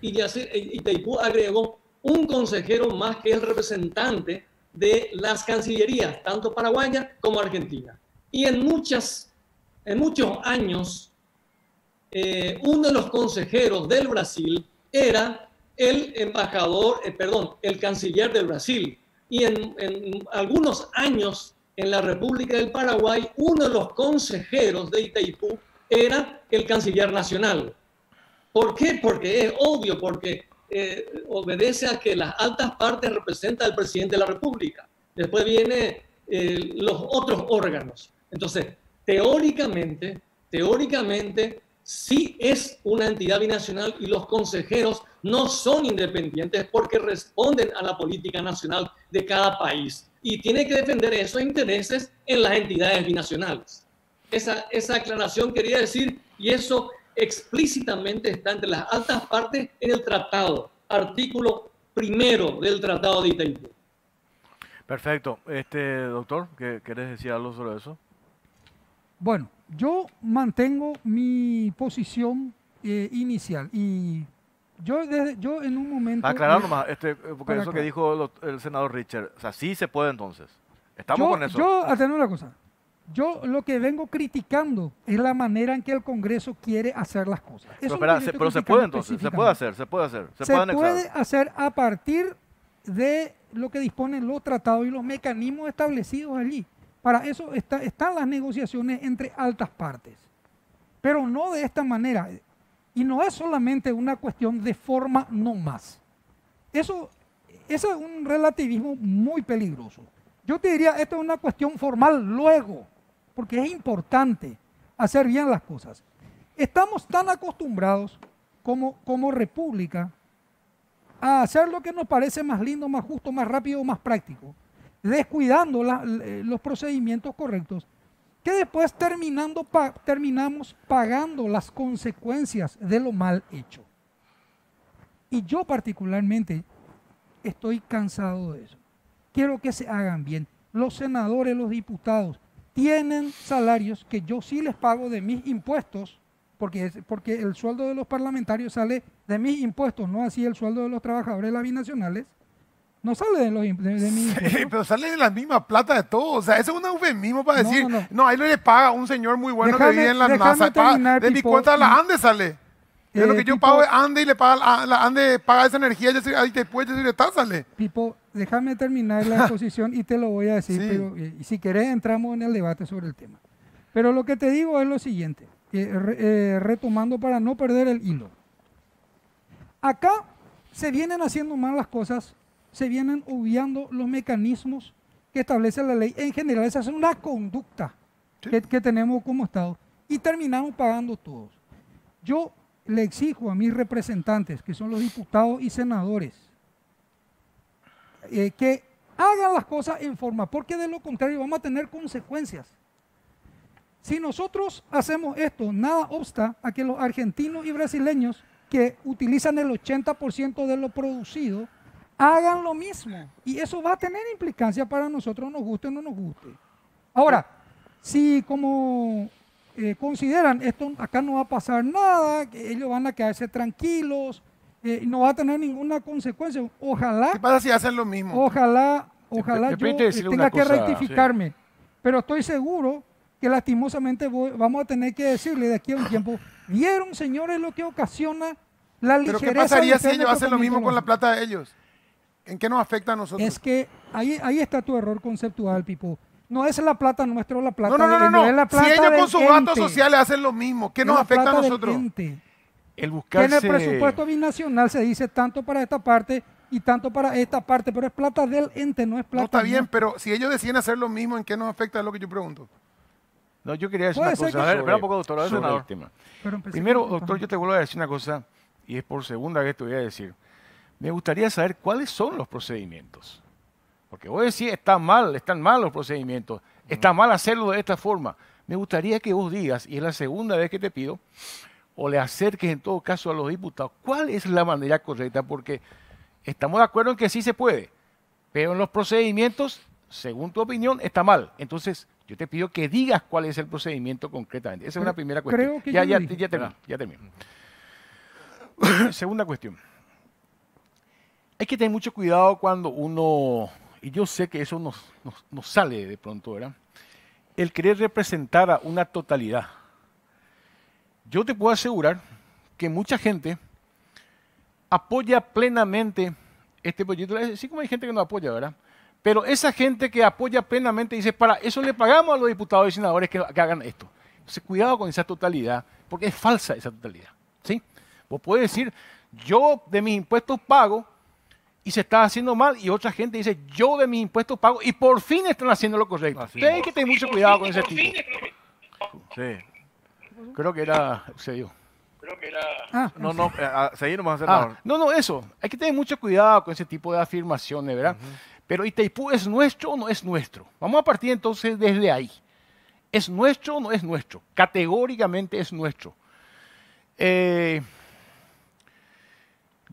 S6: agregó un consejero más que el representante de las cancillerías, tanto paraguaya como argentina. Y en muchos años, uno de los consejeros del Brasil era el el canciller del Brasil. Y en algunos años en la República del Paraguay, uno de los consejeros de Itaipú era el canciller nacional. ¿Por qué? Porque es obvio, porque obedece a que las altas partes representan al presidente de la República. Después vienen los otros órganos. Entonces, teóricamente, sí es una entidad binacional y los consejeros no son independientes porque responden a la política nacional de cada país y tiene que defender esos intereses en las entidades binacionales. Esa aclaración quería decir, y eso explícitamente está entre las altas partes en el tratado, artículo 1 del Tratado de Itaipú.
S1: Perfecto. Doctor, ¿querés decir algo sobre eso?
S5: Bueno, yo mantengo mi posición inicial y yo en un momento...
S1: Aclarar nomás, porque
S5: para
S1: eso que
S5: aclarar.
S1: dijo el senador Richard, o sea, sí se puede entonces. Estamos con eso.
S5: Yo, atender una cosa, yo lo que vengo criticando es la manera en que el Congreso quiere hacer las cosas. Eso
S1: Pero,
S5: es lo
S1: espera,
S5: que yo estoy
S1: pero se
S5: criticando
S1: puede entonces, se puede hacer,
S5: Se
S1: puede anexar.
S5: puede hacer a partir de lo que disponen los tratados y los mecanismos establecidos allí. Para eso están las negociaciones entre altas partes, pero no de esta manera. Y no es solamente una cuestión de forma no más. Eso es un relativismo muy peligroso. Yo te diría, esto es una cuestión formal luego, porque es importante hacer bien las cosas. Estamos tan acostumbrados como república a hacer lo que nos parece más lindo, más justo, más rápido, más práctico, descuidando los procedimientos correctos, que después terminamos pagando las consecuencias de lo mal hecho. Y yo particularmente estoy cansado de eso. Quiero que se hagan bien. Los senadores, los diputados, tienen salarios que yo sí les pago de mis impuestos, porque el sueldo de los parlamentarios sale de mis impuestos, no así el sueldo de los trabajadores de las binacionales. No sale de mis impuestos.
S2: Sí, pero sale de la misma plata de todos. O sea, eso es un eufemismo para
S5: No,
S2: decir,
S5: no.
S2: no, ahí le paga a un señor muy bueno que vive en la
S5: Déjame
S2: NASA.
S5: terminar,
S2: De mi
S5: Pipo,
S2: cuenta de la ANDE sale. De lo que yo
S5: Pipo,
S2: pago de ANDE y le paga la ANDE paga esa energía y después sale.
S5: Pipo, déjame terminar la exposición y te lo voy a decir,
S2: Sí.
S5: pero y si querés entramos en el debate sobre el tema. Pero lo que te digo es lo siguiente, retomando para no perder el hilo. Acá se vienen haciendo mal las cosas, se vienen obviando los mecanismos que establece la ley. En general, esa es una conducta
S2: Sí.
S5: que tenemos como Estado y terminamos pagando todos. Yo le exijo a mis representantes, que son los diputados y senadores, que hagan las cosas en forma, porque de lo contrario vamos a tener consecuencias. Si nosotros hacemos esto, nada obsta a que los argentinos y brasileños que utilizan el 80% de lo producido hagan lo mismo. Y eso va a tener implicancia para nosotros, nos guste o no nos guste. Ahora, si como consideran esto acá no va a pasar nada, que ellos van a quedarse tranquilos, no va a tener ninguna consecuencia. Ojalá.
S2: ¿Qué pasa si hacen lo mismo?
S5: Ojalá yo
S4: decirle
S5: tenga
S4: una
S5: que
S4: cosa,
S5: rectificarme. Pero estoy seguro que lastimosamente vamos a tener que decirle de aquí a un tiempo, ¿vieron, señores, lo que ocasiona la ligereza?
S2: ¿Pero qué pasaría si
S5: de
S2: ellos hacen lo mismo con la
S5: plata?
S2: plata de ellos? ¿En qué nos afecta a nosotros?
S5: Es que ahí está tu error conceptual, Pipo. No es la plata nuestra o la plata
S2: No,
S5: de ellos, es la plata
S2: si ellos
S5: del
S2: con sus
S5: ente.
S2: gastos sociales hacen lo mismo, ¿qué
S5: Es
S2: nos
S5: la
S2: afecta a
S5: plata del
S2: nosotros?
S5: ente.
S4: El
S5: Que en
S4: buscarse...
S5: el presupuesto binacional se dice tanto para esta parte y tanto para esta parte, pero es plata del ente, no es plata.
S2: No está bien,
S5: nuestra.
S2: pero si ellos deciden hacer lo mismo, ¿en qué nos afecta? Es lo que yo pregunto.
S4: No, yo quería decir
S5: Puede
S4: una
S5: ser
S4: cosa
S5: que-
S1: A ver,
S4: sobre-
S1: espera un poco, doctor, a ver,
S4: sobre
S1: senador.
S4: el tema.
S5: Pero empecé
S4: Primero,
S5: con-
S4: doctor, yo te vuelvo a decir una cosa, y es por segunda vez te voy a decir. Me gustaría saber cuáles son los procedimientos. Porque vos decís, están mal los procedimientos, está mal hacerlo de esta forma. Me gustaría que vos digas, y es la segunda vez que te pido, o le acerques en todo caso a los diputados, cuál es la manera correcta, porque estamos de acuerdo en que sí se puede, pero en los procedimientos, según tu opinión, está mal. Entonces, yo te pido que digas cuál es el procedimiento concretamente. Esa es una primera cuestión.
S5: creo que
S4: ya,
S5: yo
S4: ya,
S5: lo dije.
S4: ya termino. Segunda cuestión. Hay que tener mucho cuidado cuando uno, y yo sé que eso nos sale de pronto, ¿verdad? El querer representar a una totalidad. Yo te puedo asegurar que mucha gente apoya plenamente este proyecto, así como hay gente que no apoya, ¿verdad? Pero esa gente que apoya plenamente dice, para eso le pagamos a los diputados y senadores que hagan esto. Entonces, cuidado con esa totalidad, porque es falsa esa totalidad, ¿sí? Vos podés decir, yo de mis impuestos pago y se está haciendo mal, y otra gente dice, yo de mis impuestos pago y por fin están haciendo lo correcto.
S1: Así
S4: Entonces, hay
S1: es.
S4: que tener mucho cuidado con ese tipo.
S1: Sí.
S4: Creo que era Eusebio.
S5: Ah,
S1: No, seguir nomás,
S4: Ah,
S1: senador.
S4: no, eso. Hay que tener mucho cuidado con ese tipo de afirmaciones, ¿verdad? Pero Itaipú, ¿es nuestro o no es nuestro? Vamos a partir entonces desde ahí. ¿Es nuestro o no es nuestro? Categóricamente es nuestro.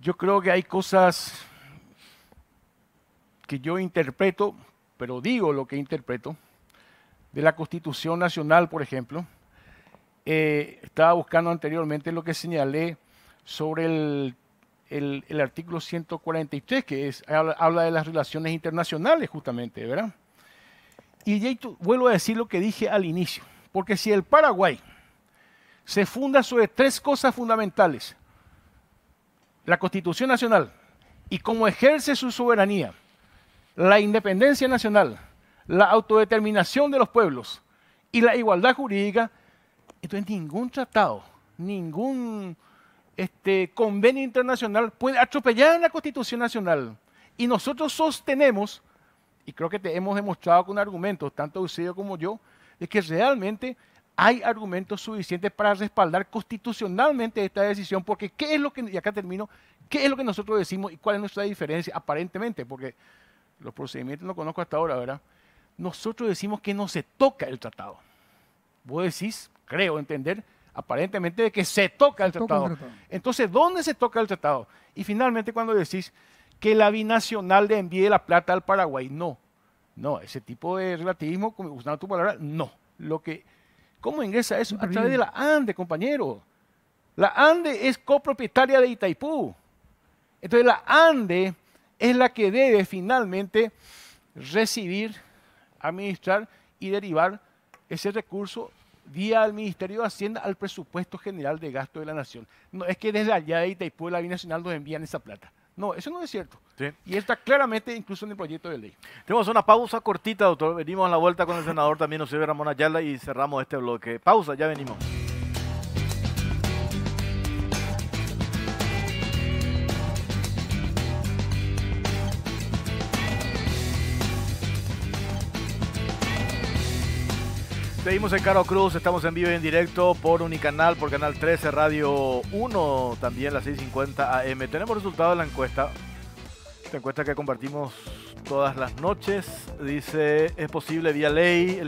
S4: Yo creo que hay cosas que yo interpreto, pero digo lo que interpreto, de la Constitución Nacional, por ejemplo. Estaba buscando anteriormente lo que señalé sobre el artículo 143, que habla de las relaciones internacionales justamente, ¿verdad? Y ya vuelvo a decir lo que dije al inicio, porque si el Paraguay se funda sobre tres cosas fundamentales, la Constitución Nacional, y cómo ejerce su soberanía, la independencia nacional, la autodeterminación de los pueblos y la igualdad jurídica, entonces ningún tratado, ningún convenio internacional puede atropellar la Constitución Nacional. Y nosotros sostenemos, y creo que te hemos demostrado con argumentos, tanto Eusebio como yo, de que realmente hay argumentos suficientes para respaldar constitucionalmente esta decisión, porque ¿qué es lo que, y acá termino, qué es lo que nosotros decimos y cuál es nuestra diferencia aparentemente? Porque los procedimientos no conozco hasta ahora, ¿verdad? Nosotros decimos que no se toca el tratado. Vos decís, creo entender, aparentemente de que se toca el tratado. Entonces, ¿dónde se toca el tratado? Y finalmente cuando decís que la binacional le envíe la plata al Paraguay, no. No, ese tipo de relativismo, como usando tu palabra, no. ¿Cómo ingresa eso? A través de la ANDE, compañero. La ANDE es copropietaria de Itaipú. Entonces la ANDE es la que debe finalmente recibir, administrar y derivar ese recurso vía el Ministerio de Hacienda al presupuesto general de gasto de la Nación. No es que desde allá de Itaipú, la binacional, nos envían esa plata. No, eso no es cierto.
S1: Sí.
S4: Y está claramente incluso en el proyecto de ley.
S1: Tenemos una pausa cortita, doctor. Venimos a la vuelta con el senador también, José Ramón Ayala, y cerramos este bloque. Pausa, ya venimos. Seguimos en Caro Cruz, estamos en vivo y en directo por Unicanal, por Canal 13, Radio 1, también las 6:50 AM. Tenemos resultados de la encuesta. Esta encuesta que compartimos todas las noches. Dice, ¿es posible vía ley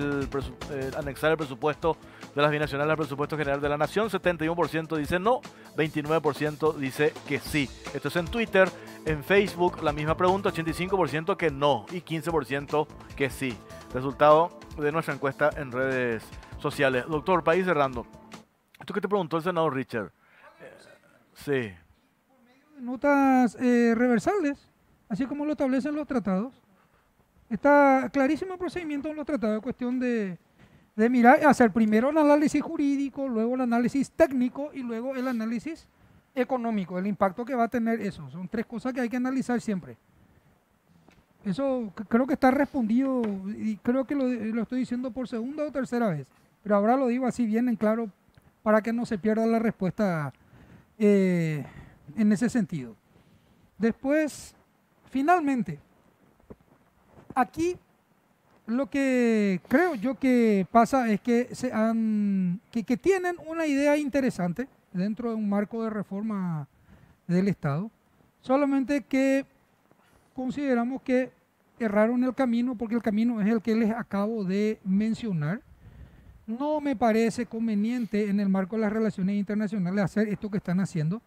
S1: anexar el presupuesto de las binacionales al presupuesto general de la Nación? 71% dice no, 29% dice que sí. Esto es en Twitter. En Facebook la misma pregunta, 85% que no y 15% que sí. Resultado de nuestra encuesta en redes sociales. Doctor, para ir cerrando, esto que te preguntó el senador Richard. Sí.
S5: Notas reversales, así como lo establecen los tratados. Está clarísimo el procedimiento en los tratados, es cuestión de mirar, hacer primero el análisis jurídico, luego el análisis técnico y luego el análisis económico, el impacto que va a tener eso. Son tres cosas que hay que analizar siempre. Eso creo que está respondido y creo que lo estoy diciendo por segunda o tercera vez, pero ahora lo digo así bien en claro para que no se pierda la respuesta en ese sentido. Después, finalmente, aquí lo que creo yo que pasa es que que tienen una idea interesante dentro de un marco de reforma del Estado, solamente que consideramos que erraron el camino porque el camino es el que les acabo de mencionar. No me parece conveniente en el marco de las relaciones internacionales hacer esto que están haciendo.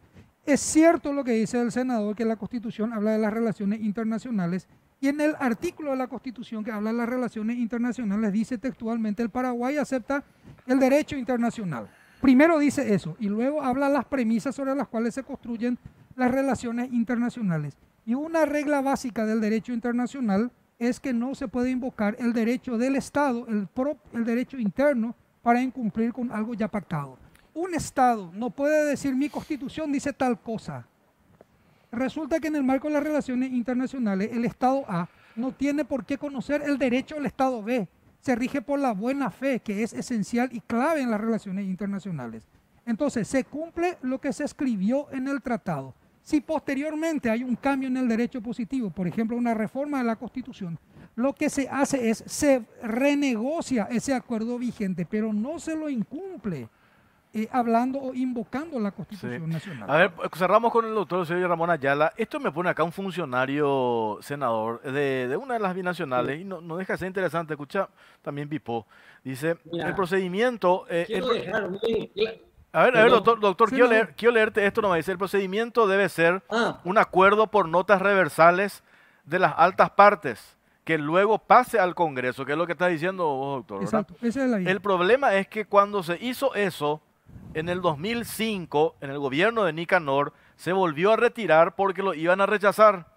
S5: Es cierto lo que dice el senador, que la Constitución habla de las relaciones internacionales y en el artículo de la Constitución que habla de las relaciones internacionales dice textualmente el Paraguay acepta el derecho internacional. Primero dice eso y luego habla las premisas sobre las cuales se construyen las relaciones internacionales. Y una regla básica del derecho internacional es que no se puede invocar el derecho del Estado, el derecho interno, para incumplir con algo ya pactado. Un Estado no puede decir mi Constitución dice tal cosa. Resulta que en el marco de las relaciones internacionales el Estado A no tiene por qué conocer el derecho del Estado B. Se rige por la buena fe, que es esencial y clave en las relaciones internacionales. Entonces, se cumple lo que se escribió en el tratado. Si posteriormente hay un cambio en el derecho positivo, por ejemplo, una reforma de la Constitución, lo que se hace es, se renegocia ese acuerdo vigente, pero no se lo incumple hablando o invocando la Constitución Nacional.
S1: A ver, cerramos con el doctor Sergio Ramón Ayala. Esto me pone acá un funcionario senador de una de las binacionales y no deja de ser interesante. Escucha, también Pipo. Dice, mira, el procedimiento...
S6: quiero dejar muy claro.
S1: A ver, doctor, quiero leerte esto nomás. Dice, el procedimiento debe ser un acuerdo por notas reversales de las altas partes, que luego pase al Congreso, que es lo que está diciendo vos, doctor, ¿verdad?
S5: Exacto, esa es la idea.
S1: El problema es que cuando se hizo eso, en el 2005, en el gobierno de Nicanor, se volvió a retirar porque lo iban a rechazar.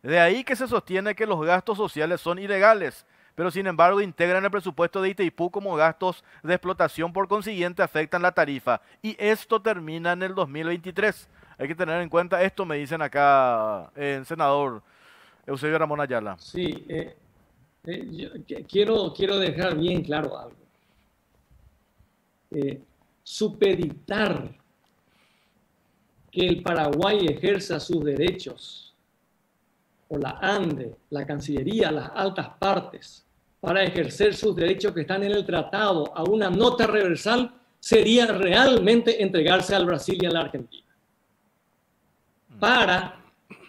S1: De ahí que se sostiene que los gastos sociales son ilegales, pero sin embargo integran el presupuesto de Itaipú como gastos de explotación, por consiguiente afectan la tarifa. Y esto termina en el 2023. Hay que tener en cuenta esto, me dicen acá el senador Eusebio Ramón Ayala.
S6: Sí, quiero dejar bien claro algo. Supeditar que el Paraguay ejerza sus derechos, o la ANDE, la Cancillería, las altas partes, para ejercer sus derechos que están en el tratado a una nota reversal, sería realmente entregarse al Brasil y a la Argentina. Para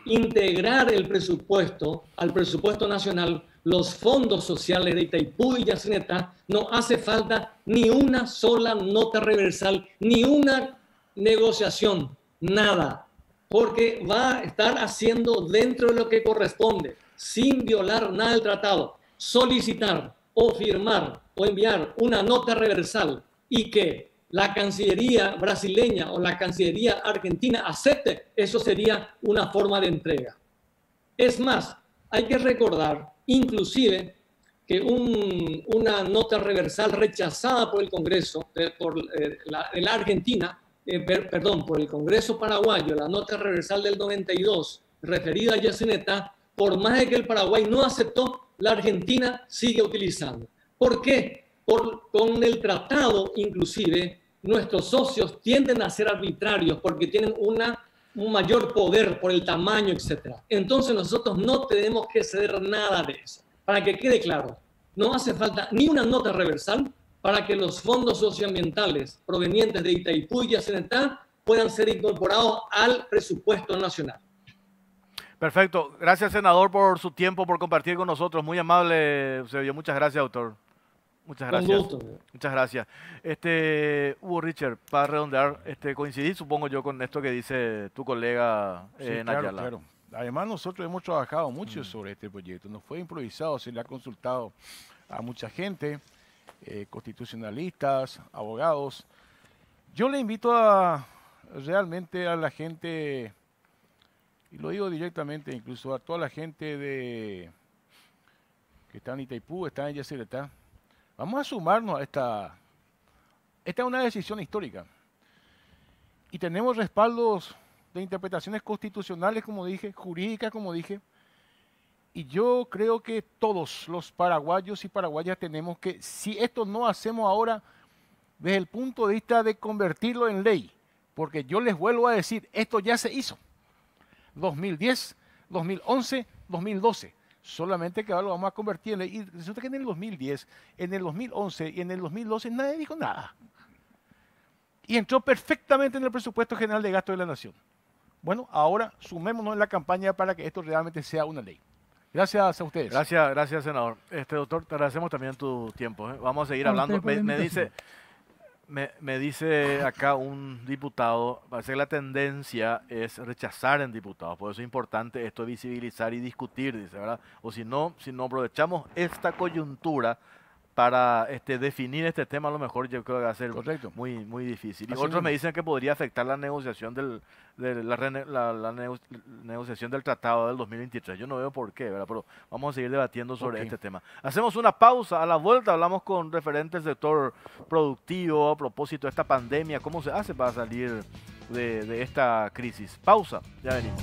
S6: integrar el presupuesto al presupuesto nacional, los fondos sociales de Itaipú y Yacinetá, no hace falta ni una sola nota reversal, ni una negociación, nada, porque va a estar haciendo dentro de lo que corresponde, sin violar nada del tratado, solicitar o firmar o enviar una nota reversal y que la Cancillería brasileña o la Cancillería argentina acepte, eso sería una forma de entrega. Es más, hay que recordar, inclusive, que una nota reversal rechazada por el Congreso, por la Argentina, por el Congreso paraguayo, la nota reversal del 92, referida a Yacinetá, por más de que el Paraguay no aceptó, la Argentina sigue utilizando. ¿Por qué? Con el tratado, inclusive, nuestros socios tienden a ser arbitrarios porque tienen un mayor poder por el tamaño, etc. Entonces nosotros no tenemos que ceder nada de eso. Para que quede claro, no hace falta ni una nota reversal, para que los fondos socioambientales provenientes de Itaipú y Yacyretá puedan ser incorporados al presupuesto nacional.
S1: Perfecto. Gracias, senador, por su tiempo, por compartir con nosotros. Muy amable, Eusebio. Muchas gracias, doctor. Muchas gracias.
S6: Con gusto.
S1: Muchas gracias. Hugo Richard, para redondear, coincidí, supongo yo, con esto que dice tu colega
S4: Sí,
S1: Nayala.
S4: claro. Además, nosotros hemos trabajado mucho sobre este proyecto. No fue improvisado, se le ha consultado a mucha gente, constitucionalistas, abogados. Yo le invito realmente a la gente, y lo digo directamente, incluso a toda la gente que está en Itaipú, está en Yacyretá, vamos a sumarnos a esta. Esta es una decisión histórica. Y tenemos respaldos de interpretaciones constitucionales, como dije, jurídicas, como dije. Y yo creo que todos los paraguayos y paraguayas tenemos que, si esto no hacemos ahora, desde el punto de vista de convertirlo en ley, porque yo les vuelvo a decir, esto ya se hizo. 2010, 2011, 2012. Solamente que ahora lo vamos a convertir en ley. Y resulta que en el 2010, en el 2011 y en el 2012 nadie dijo nada. Y entró perfectamente en el presupuesto general de gasto de la nación. Bueno, ahora sumémonos en la campaña para que esto realmente sea una ley. Gracias a ustedes.
S1: Gracias, senador. Doctor, te agradecemos también tu tiempo. Vamos a seguir hablando. Me dice acá un diputado, parece que la tendencia es rechazar en diputados, por eso es importante esto visibilizar y discutir, dice, ¿verdad? O si no aprovechamos esta coyuntura para definir este tema, a lo mejor yo creo que va a ser
S4: correcto,
S1: muy, muy difícil. Y
S4: así
S1: otros
S4: mismo
S1: me dicen que podría afectar la negociación negociación del tratado del 2023. Yo no veo por qué, ¿verdad? Pero vamos a seguir debatiendo sobre este tema. Hacemos una pausa, a la vuelta hablamos con referentes del sector productivo a propósito de esta pandemia, cómo se hace para salir de esta crisis. Pausa, ya venimos.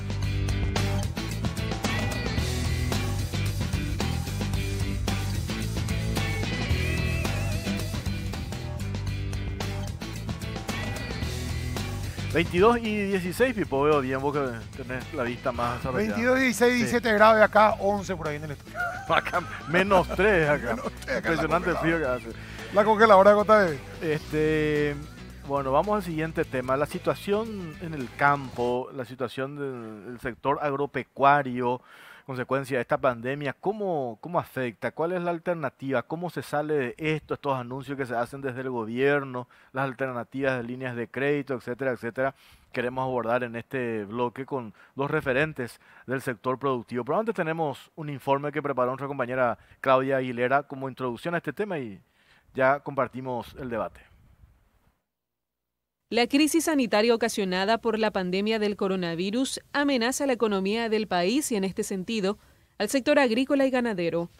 S1: ...22 y 16, Pipo, veo bien, vos que tenés la vista más desarrollada.
S2: 22, 16, 17 grados y acá 11 por ahí en el estudio.
S1: Acá, menos 3 acá. Impresionante el frío que hace.
S2: La congeladora de gota de...
S1: Bueno, vamos al siguiente tema. La situación en el campo, la situación del sector agropecuario, consecuencia de esta pandemia, ¿cómo afecta? ¿Cuál es la alternativa? ¿Cómo se sale de estos anuncios que se hacen desde el gobierno, las alternativas de líneas de crédito, etcétera, etcétera? Queremos abordar en este bloque con dos referentes del sector productivo. Pero antes tenemos un informe que preparó nuestra compañera Claudia Aguilera como introducción a este tema y ya compartimos el debate.
S3: La crisis sanitaria ocasionada por la pandemia del coronavirus amenaza la economía del país y, en este sentido, al sector agrícola y ganadero.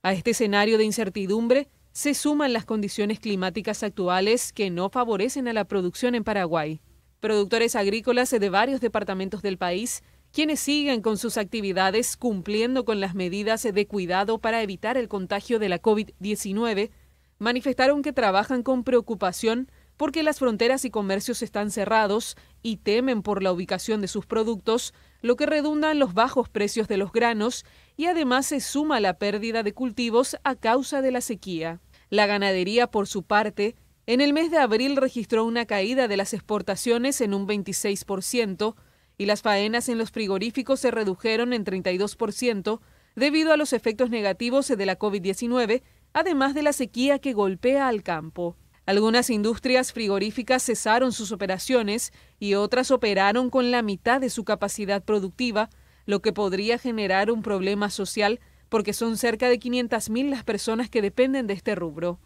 S3: A este escenario de incertidumbre se suman las condiciones climáticas actuales que no favorecen a la producción en Paraguay. Productores agrícolas de varios departamentos del país, quienes siguen con sus actividades cumpliendo con las medidas de cuidado para evitar el contagio de la COVID-19, manifestaron que trabajan con preocupación porque las fronteras y comercios están cerrados y temen por la ubicación de sus productos, lo que redunda en los bajos precios de los granos y además se suma la pérdida de cultivos a causa de la sequía. La ganadería, por su parte, en el mes de abril registró una caída de las exportaciones en un 26% y las faenas en los frigoríficos se redujeron en 32% debido a los efectos negativos de la COVID-19, además de la sequía que golpea al campo. Algunas industrias frigoríficas cesaron sus operaciones y otras operaron con la mitad de su capacidad productiva, lo que podría generar un problema social porque son cerca de 500.000 las personas que dependen de este rubro.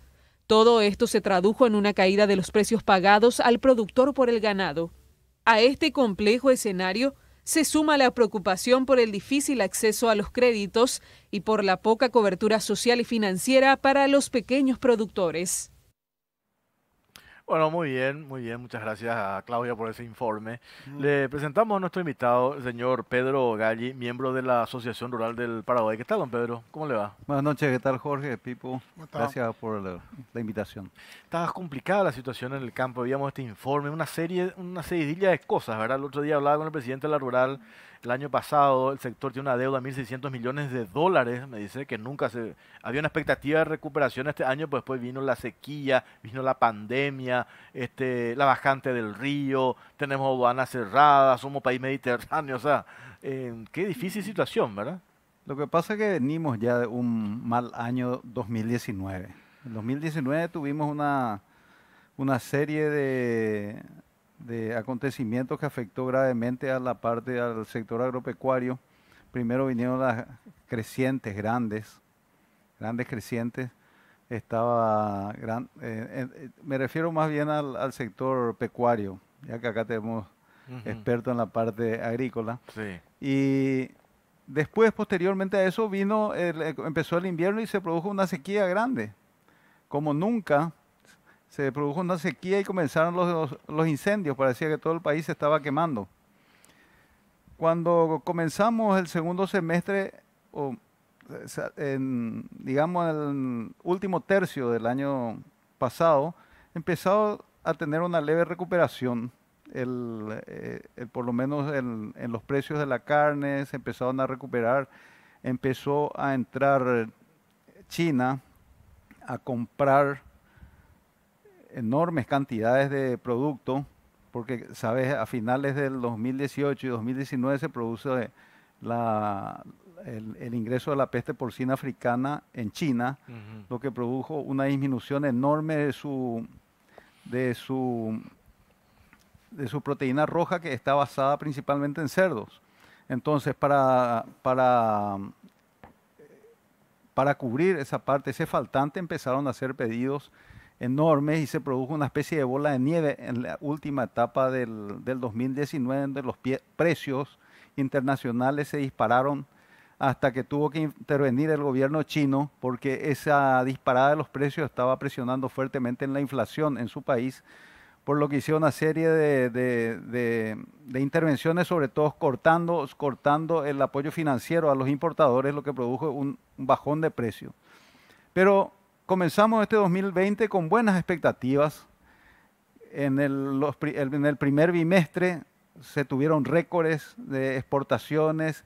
S3: Todo esto se tradujo en una caída de los precios pagados al productor por el ganado. A este complejo escenario se suma la preocupación por el difícil acceso a los créditos y por la poca cobertura social y financiera para los pequeños productores.
S1: Bueno, muy bien, muchas gracias a Claudia por ese informe. Le presentamos a nuestro invitado, el señor Pedro Galli, miembro de la Asociación Rural del Paraguay. ¿Qué tal, don Pedro? ¿Cómo le va?
S7: Buenas noches, ¿qué tal, Jorge, Pipo? Gracias por la invitación.
S1: Estaba complicada la situación en el campo, veíamos este informe, una seguidilla de cosas, ¿verdad? El otro día hablaba con el presidente de la Rural el año pasado el sector tiene una deuda de $1.600 millones, me dice que nunca se... Había una expectativa de recuperación este año, pues después vino la sequía, vino la pandemia, la bajante del río, tenemos aduanas cerradas, somos país mediterráneo, o sea, qué difícil situación, ¿verdad?
S7: Lo que pasa es que venimos ya de un mal año 2019. En 2019 tuvimos una serie de acontecimientos que afectó gravemente a la parte al sector agropecuario. Primero vinieron las crecientes, grandes crecientes. Me refiero más bien al sector pecuario, ya que acá tenemos expertos en la parte agrícola.
S1: Sí.
S7: Y después, posteriormente a eso, empezó el invierno y se produjo una sequía grande. Como nunca, se produjo una sequía y comenzaron los incendios. Parecía que todo el país se estaba quemando. Cuando comenzamos el segundo semestre, digamos el último tercio del año pasado, empezó a tener una leve recuperación. Por lo menos en los precios de la carne se empezaron a recuperar. Empezó a entrar China a comprar enormes cantidades de producto, porque, sabes, a finales del 2018 y 2019 se produce el ingreso de la peste porcina africana en China, lo que produjo una disminución enorme de su proteína roja, que está basada principalmente en cerdos. Entonces, para cubrir esa parte, ese faltante, empezaron a hacer pedidos enormes y se produjo una especie de bola de nieve en la última etapa del 2019, donde los precios internacionales se dispararon hasta que tuvo que intervenir el gobierno chino, porque esa disparada de los precios estaba presionando fuertemente en la inflación en su país, por lo que hicieron una serie de intervenciones, sobre todo cortando el apoyo financiero a los importadores, lo que produjo un bajón de precio. Pero comenzamos este 2020 con buenas expectativas. En el primer bimestre se tuvieron récords de exportaciones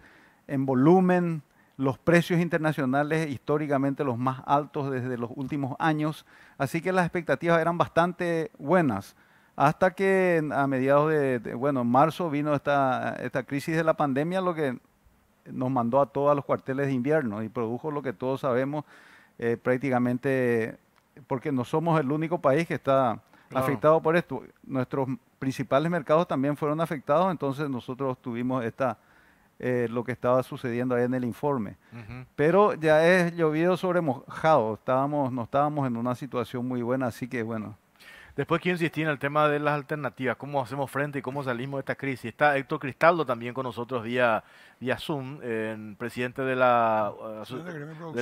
S7: en volumen, los precios internacionales históricamente los más altos desde los últimos años, así que las expectativas eran bastante buenas. Hasta que a mediados en marzo vino esta crisis de la pandemia, lo que nos mandó a todos a los cuarteles de invierno y produjo lo que todos sabemos, prácticamente, porque no somos el único país que está afectado por esto. Nuestros principales mercados también fueron afectados, entonces nosotros tuvimos lo que estaba sucediendo ahí en el informe. Pero ya es llovido sobre mojado, no estábamos en una situación muy buena, así que bueno.
S1: Después quiero insistir en el tema de las alternativas, cómo hacemos frente y cómo salimos de esta crisis. Está Héctor Cristaldo también con nosotros vía Zoom, presidente de la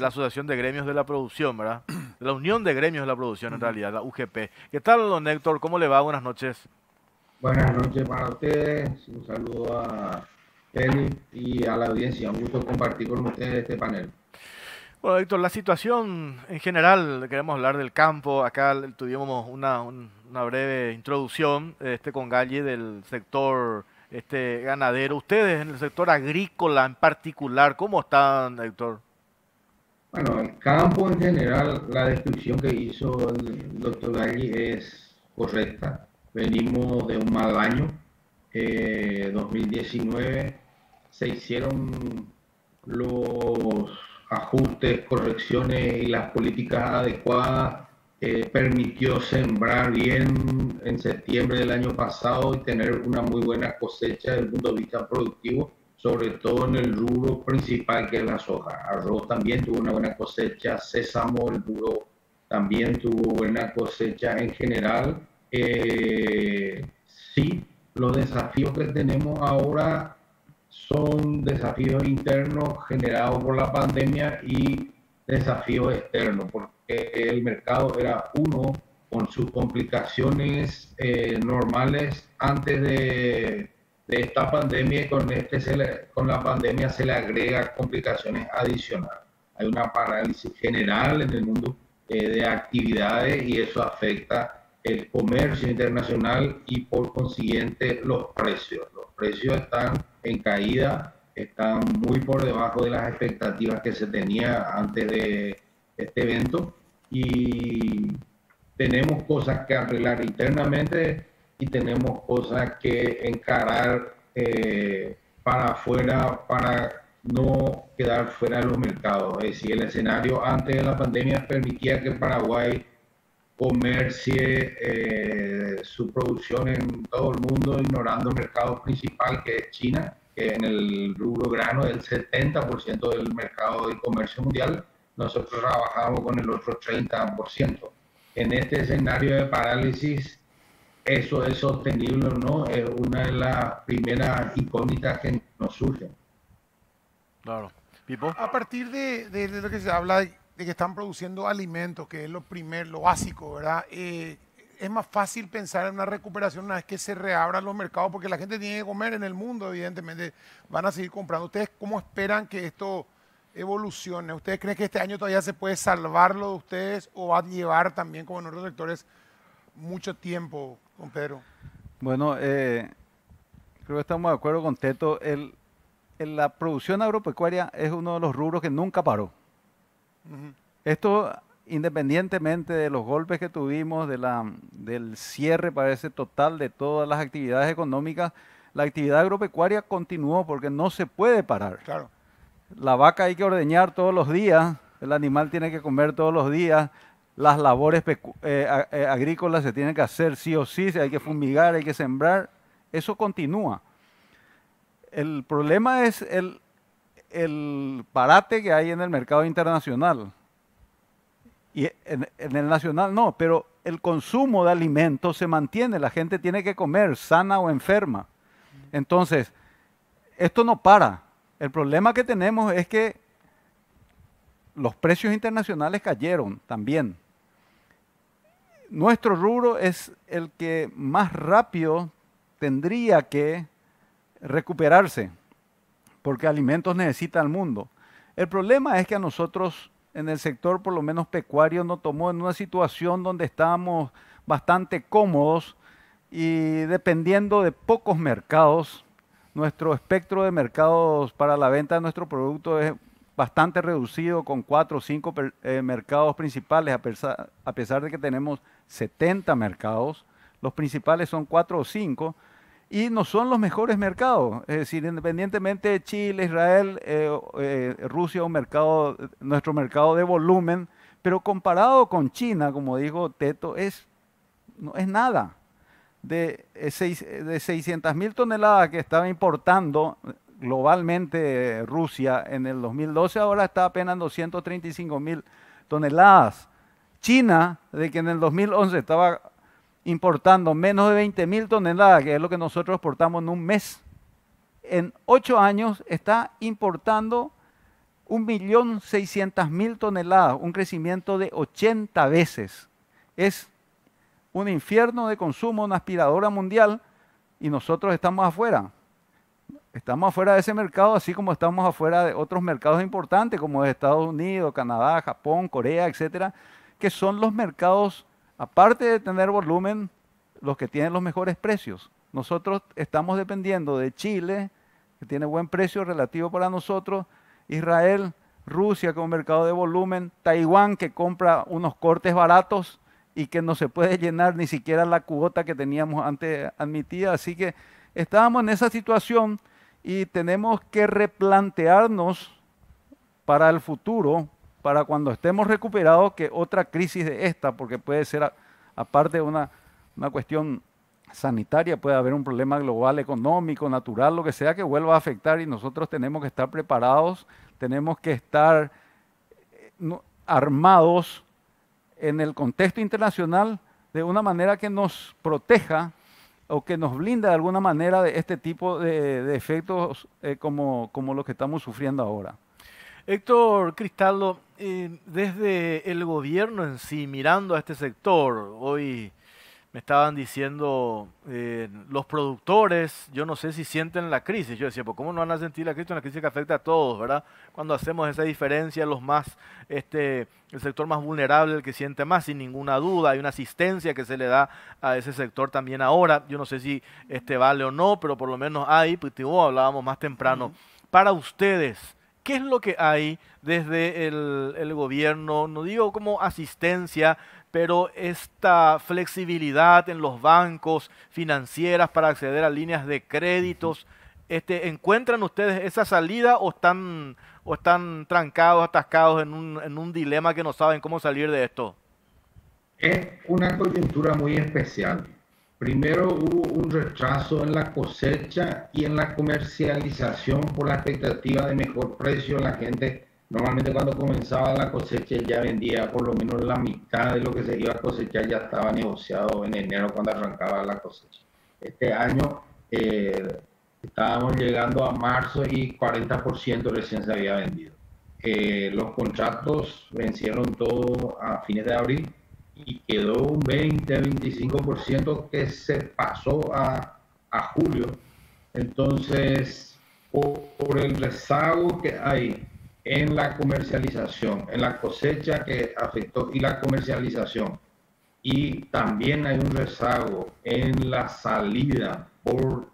S1: Asociación de Gremios de la Producción, ¿verdad? De la Unión de Gremios de la Producción, en realidad, la UGP. ¿Qué tal, don Héctor? ¿Cómo le va? Buenas noches.
S8: Buenas noches para ustedes. Un saludo a Eli y a la audiencia. Un gusto compartir con ustedes este panel.
S1: Bueno, Héctor, la situación en general, queremos hablar del campo. Acá tuvimos una breve introducción con Galli del sector ganadero. Ustedes en el sector agrícola en particular, ¿cómo están, Héctor?
S8: Bueno, el campo en general, la descripción que hizo el doctor Galli es correcta. Venimos de un mal año, 2019. Se hicieron los ajustes, correcciones y las políticas adecuadas, permitió sembrar bien en septiembre del año pasado y tener una muy buena cosecha desde el punto de vista productivo, sobre todo en el rubro principal que es la soja. Arroz también tuvo una buena cosecha, sésamo, el rubro también tuvo buena cosecha en general. Sí, los desafíos que tenemos ahora son desafíos internos generados por la pandemia y desafíos externos, porque el mercado era uno con sus complicaciones normales antes de esta pandemia, y con la pandemia se le agrega complicaciones adicionales. Hay una parálisis general en el mundo de actividades y eso afecta el comercio internacional y por consiguiente los precios. Los precios están en caída, están muy por debajo de las expectativas que se tenía antes de este evento y tenemos cosas que arreglar internamente y tenemos cosas que encarar para afuera para no quedar fuera de los mercados. Es decir, el escenario antes de la pandemia permitía que Paraguay comercie su producción en todo el mundo, ignorando el mercado principal que es China, que en el rubro grano es el 70% del mercado de comercio mundial. Nosotros trabajamos con el otro 30%. En este escenario de parálisis, ¿eso es sostenible o no? Es una de las primeras incógnitas que nos surgen.
S1: Claro. Pipo.
S2: A partir de lo que se habla de que están produciendo alimentos, que es lo primero, lo básico, ¿verdad? Es más fácil pensar en una recuperación una vez que se reabran los mercados, porque la gente tiene que comer en el mundo, evidentemente van a seguir comprando. ¿Ustedes cómo esperan que esto evolucione? ¿Ustedes creen que este año todavía se puede salvarlo de ustedes o va a llevar también, como en otros sectores, mucho tiempo, don Pedro?
S7: Bueno, creo que estamos de acuerdo con Teto. La producción agropecuaria es uno de los rubros que nunca paró. Esto, independientemente de los golpes que tuvimos, del cierre, parece, total de todas las actividades económicas, la actividad agropecuaria continuó porque no se puede parar.
S2: Claro.
S7: La vaca hay que ordeñar todos los días, el animal tiene que comer todos los días, las labores agrícolas se tienen que hacer sí o sí, hay que fumigar, hay que sembrar, eso continúa. El problema es el parate que hay en el mercado internacional. Y en el nacional no, pero el consumo de alimentos se mantiene, la gente tiene que comer, sana o enferma. Entonces, esto no para. El problema que tenemos es que los precios internacionales cayeron también. Nuestro rubro es el que más rápido tendría que recuperarse, porque alimentos necesita el mundo. El problema es que a nosotros en el sector, por lo menos pecuario, nos tomó en una situación donde estábamos bastante cómodos y dependiendo de pocos mercados, nuestro espectro de mercados para la venta de nuestro producto es bastante reducido, con 4 o 5 mercados principales, a pesar de que tenemos 70 mercados, los principales son 4 o 5, y no son los mejores mercados. Es decir, independientemente de Chile, Israel, Rusia, nuestro mercado de volumen, pero comparado con China, como dijo Teto, no es nada. De 600.000 toneladas que estaba importando globalmente Rusia en el 2012, ahora está apenas en 235.000 toneladas. China, de que en el 2011 estaba importando menos de 20.000 toneladas, que es lo que nosotros exportamos en un mes, en 8 años está importando 1.600.000 toneladas, un crecimiento de 80 veces. Es un infierno de consumo, una aspiradora mundial, y nosotros estamos afuera. Estamos afuera de ese mercado, así como estamos afuera de otros mercados importantes, como Estados Unidos, Canadá, Japón, Corea, etcétera, que son los mercados, aparte de tener volumen, los que tienen los mejores precios. Nosotros estamos dependiendo de Chile, que tiene buen precio relativo para nosotros, Israel, Rusia como mercado de volumen, Taiwán que compra unos cortes baratos y que no se puede llenar ni siquiera la cuota que teníamos antes admitida. Así que estábamos en esa situación y tenemos que replantearnos para el futuro, para cuando estemos recuperados, que otra crisis de esta, porque puede ser, aparte de una cuestión sanitaria, puede haber un problema global, económico, natural, lo que sea, que vuelva a afectar, y nosotros tenemos que estar preparados, tenemos que estar armados en el contexto internacional de una manera que nos proteja o que nos blinda de alguna manera de este tipo de efectos como los que estamos sufriendo ahora.
S1: Héctor Cristaldo, desde el gobierno en sí, mirando a este sector, hoy me me estaban diciendo los productores, yo no sé si sienten la crisis. Yo decía, pues ¿cómo no van a sentir la crisis? Una crisis que afecta a todos, ¿verdad? Cuando hacemos esa diferencia, el sector más vulnerable, el que siente más, sin ninguna duda, hay una asistencia que se le da a ese sector también ahora. Yo no sé si vale o no, pero por lo menos hay, pues hablábamos más temprano. Para ustedes, ¿qué es lo que hay desde el gobierno? No digo como asistencia, pero esta flexibilidad en los bancos financieras para acceder a líneas de créditos, ¿encuentran ustedes esa salida o están trancados, atascados en un dilema que no saben cómo salir de esto?
S8: Es una coyuntura muy especial. Primero hubo un retraso en la cosecha y en la comercialización por la expectativa de mejor precio. La gente normalmente cuando comenzaba la cosecha ya vendía por lo menos la mitad de lo que se iba a cosechar, ya estaba negociado en enero cuando arrancaba la cosecha. Este año estábamos llegando a marzo y 40% recién se había vendido. Los contratos vencieron todos a fines de abril y quedó un 20-25% que se pasó a julio. Entonces, por el rezago que hay en la comercialización, en la cosecha que afectó y la comercialización, y también hay un rezago en la salida por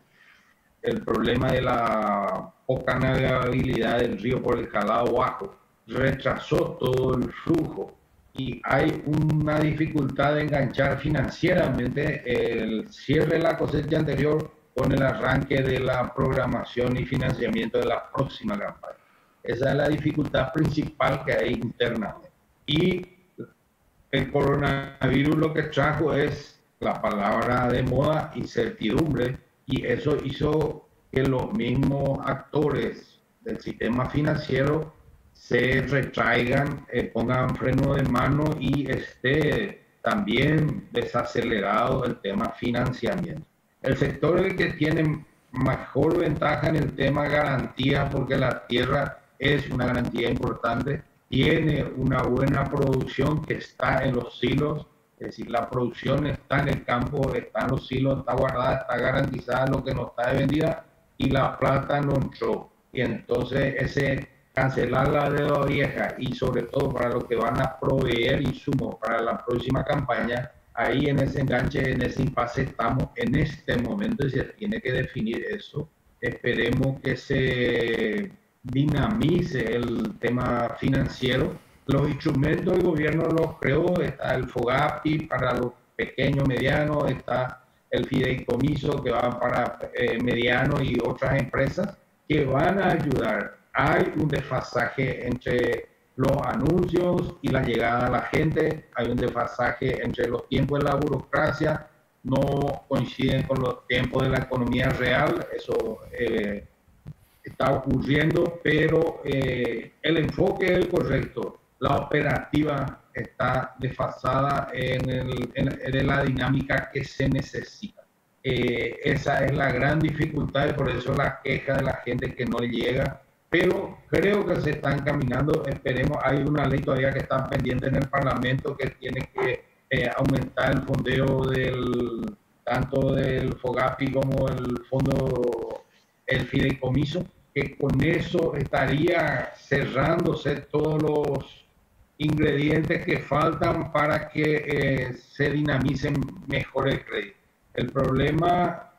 S8: el problema de la poca navegabilidad del río por el calado bajo, retrasó todo el flujo y hay una dificultad de enganchar financieramente el cierre de la cosecha anterior con el arranque de la programación y financiamiento de la próxima campaña. Esa es la dificultad principal que hay internamente. Y el coronavirus lo que trajo es la palabra de moda, incertidumbre, y eso hizo que los mismos actores del sistema financiero se retraigan, pongan freno de mano y esté también desacelerado el tema financiamiento. El sector es el que tiene mejor ventaja en el tema garantía, porque la tierra es una garantía importante, tiene una buena producción que está en los silos, es decir, la producción está en el campo, está en los silos, está guardada, está garantizada, lo que no está de vendida, y la plata no entró. Y entonces ese cancelar la deuda vieja y sobre todo para los que van a proveer insumos para la próxima campaña, ahí en ese enganche, en ese impasse estamos en este momento y se tiene que definir eso. Esperemos que se dinamice el tema financiero. Los instrumentos del gobierno los creó, está el FOGAPI para los pequeños, medianos, está el fideicomiso que va para medianos y otras empresas que van a ayudar. Hay un desfasaje entre los anuncios y la llegada a la gente, hay un desfasaje entre los tiempos de la burocracia, no coinciden con los tiempos de la economía real, eso está ocurriendo, pero el enfoque es el correcto, la operativa está desfasada en la dinámica que se necesita. Esa es la gran dificultad y por eso la queja de la gente que no llega, pero creo que se está encaminando, esperemos, hay una ley todavía que está pendiente en el Parlamento que tiene que aumentar el fondeo tanto del FOGAPI como el fondo, el fideicomiso, que con eso estaría cerrándose todos los ingredientes que faltan para que se dinamicen mejor el crédito. El problema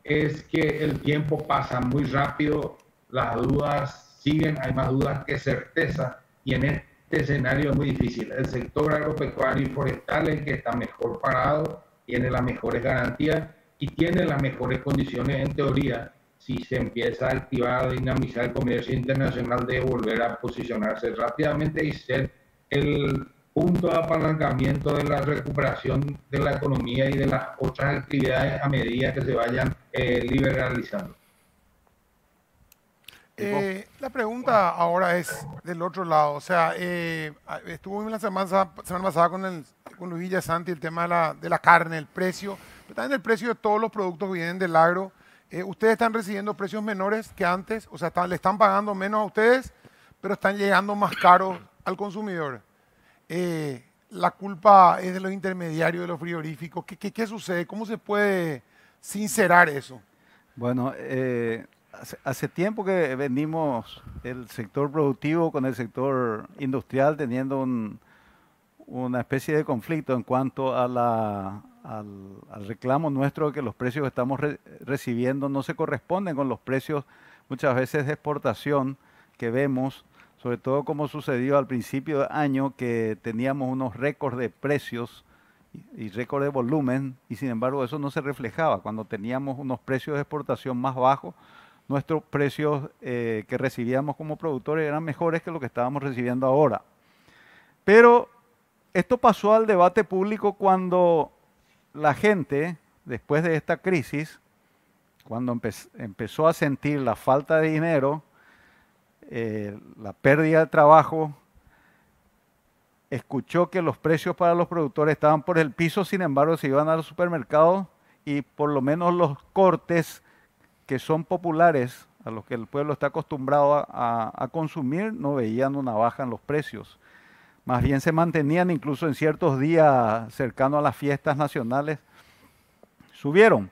S8: es que el tiempo pasa muy rápido, las dudas siguen, hay más dudas que certeza, y en este escenario es muy difícil. El sector agropecuario y forestal es el que está mejor parado, tiene las mejores garantías y tiene las mejores condiciones en teoría. Si se empieza a activar, a dinamizar el comercio internacional, de volver a posicionarse rápidamente y ser el punto de apalancamiento de la recuperación de la economía y de las otras actividades a medida que se vayan liberalizando.
S2: La pregunta ahora es del otro lado. O sea, estuvo la semana pasada con Luis Villasanti el tema de la carne, el precio, pero también el precio de todos los productos que vienen del agro. Ustedes están recibiendo precios menores que antes, o sea, le están pagando menos a ustedes, pero están llegando más caros al consumidor. la culpa es de los intermediarios, de los frigoríficos. ¿Qué sucede? ¿Cómo se puede sincerar eso?
S7: Bueno, hace tiempo que venimos el sector productivo con el sector industrial teniendo una especie de conflicto en cuanto a al reclamo nuestro de que los precios que estamos recibiendo no se corresponden con los precios muchas veces de exportación que vemos, sobre todo como sucedió al principio de año, que teníamos unos récords de precios y récord de volumen, y sin embargo eso no se reflejaba. Cuando teníamos unos precios de exportación más bajos, nuestros precios que recibíamos como productores eran mejores que lo que estábamos recibiendo ahora. Pero esto pasó al debate público cuando la gente, después de esta crisis, cuando empezó a sentir la falta de dinero, la pérdida de trabajo, escuchó que los precios para los productores estaban por el piso, sin embargo se iban a los supermercados y por lo menos los cortes que son populares, a los que el pueblo está acostumbrado a consumir, no veían una baja en los precios. Más bien se mantenían, incluso en ciertos días cercanos a las fiestas nacionales, subieron.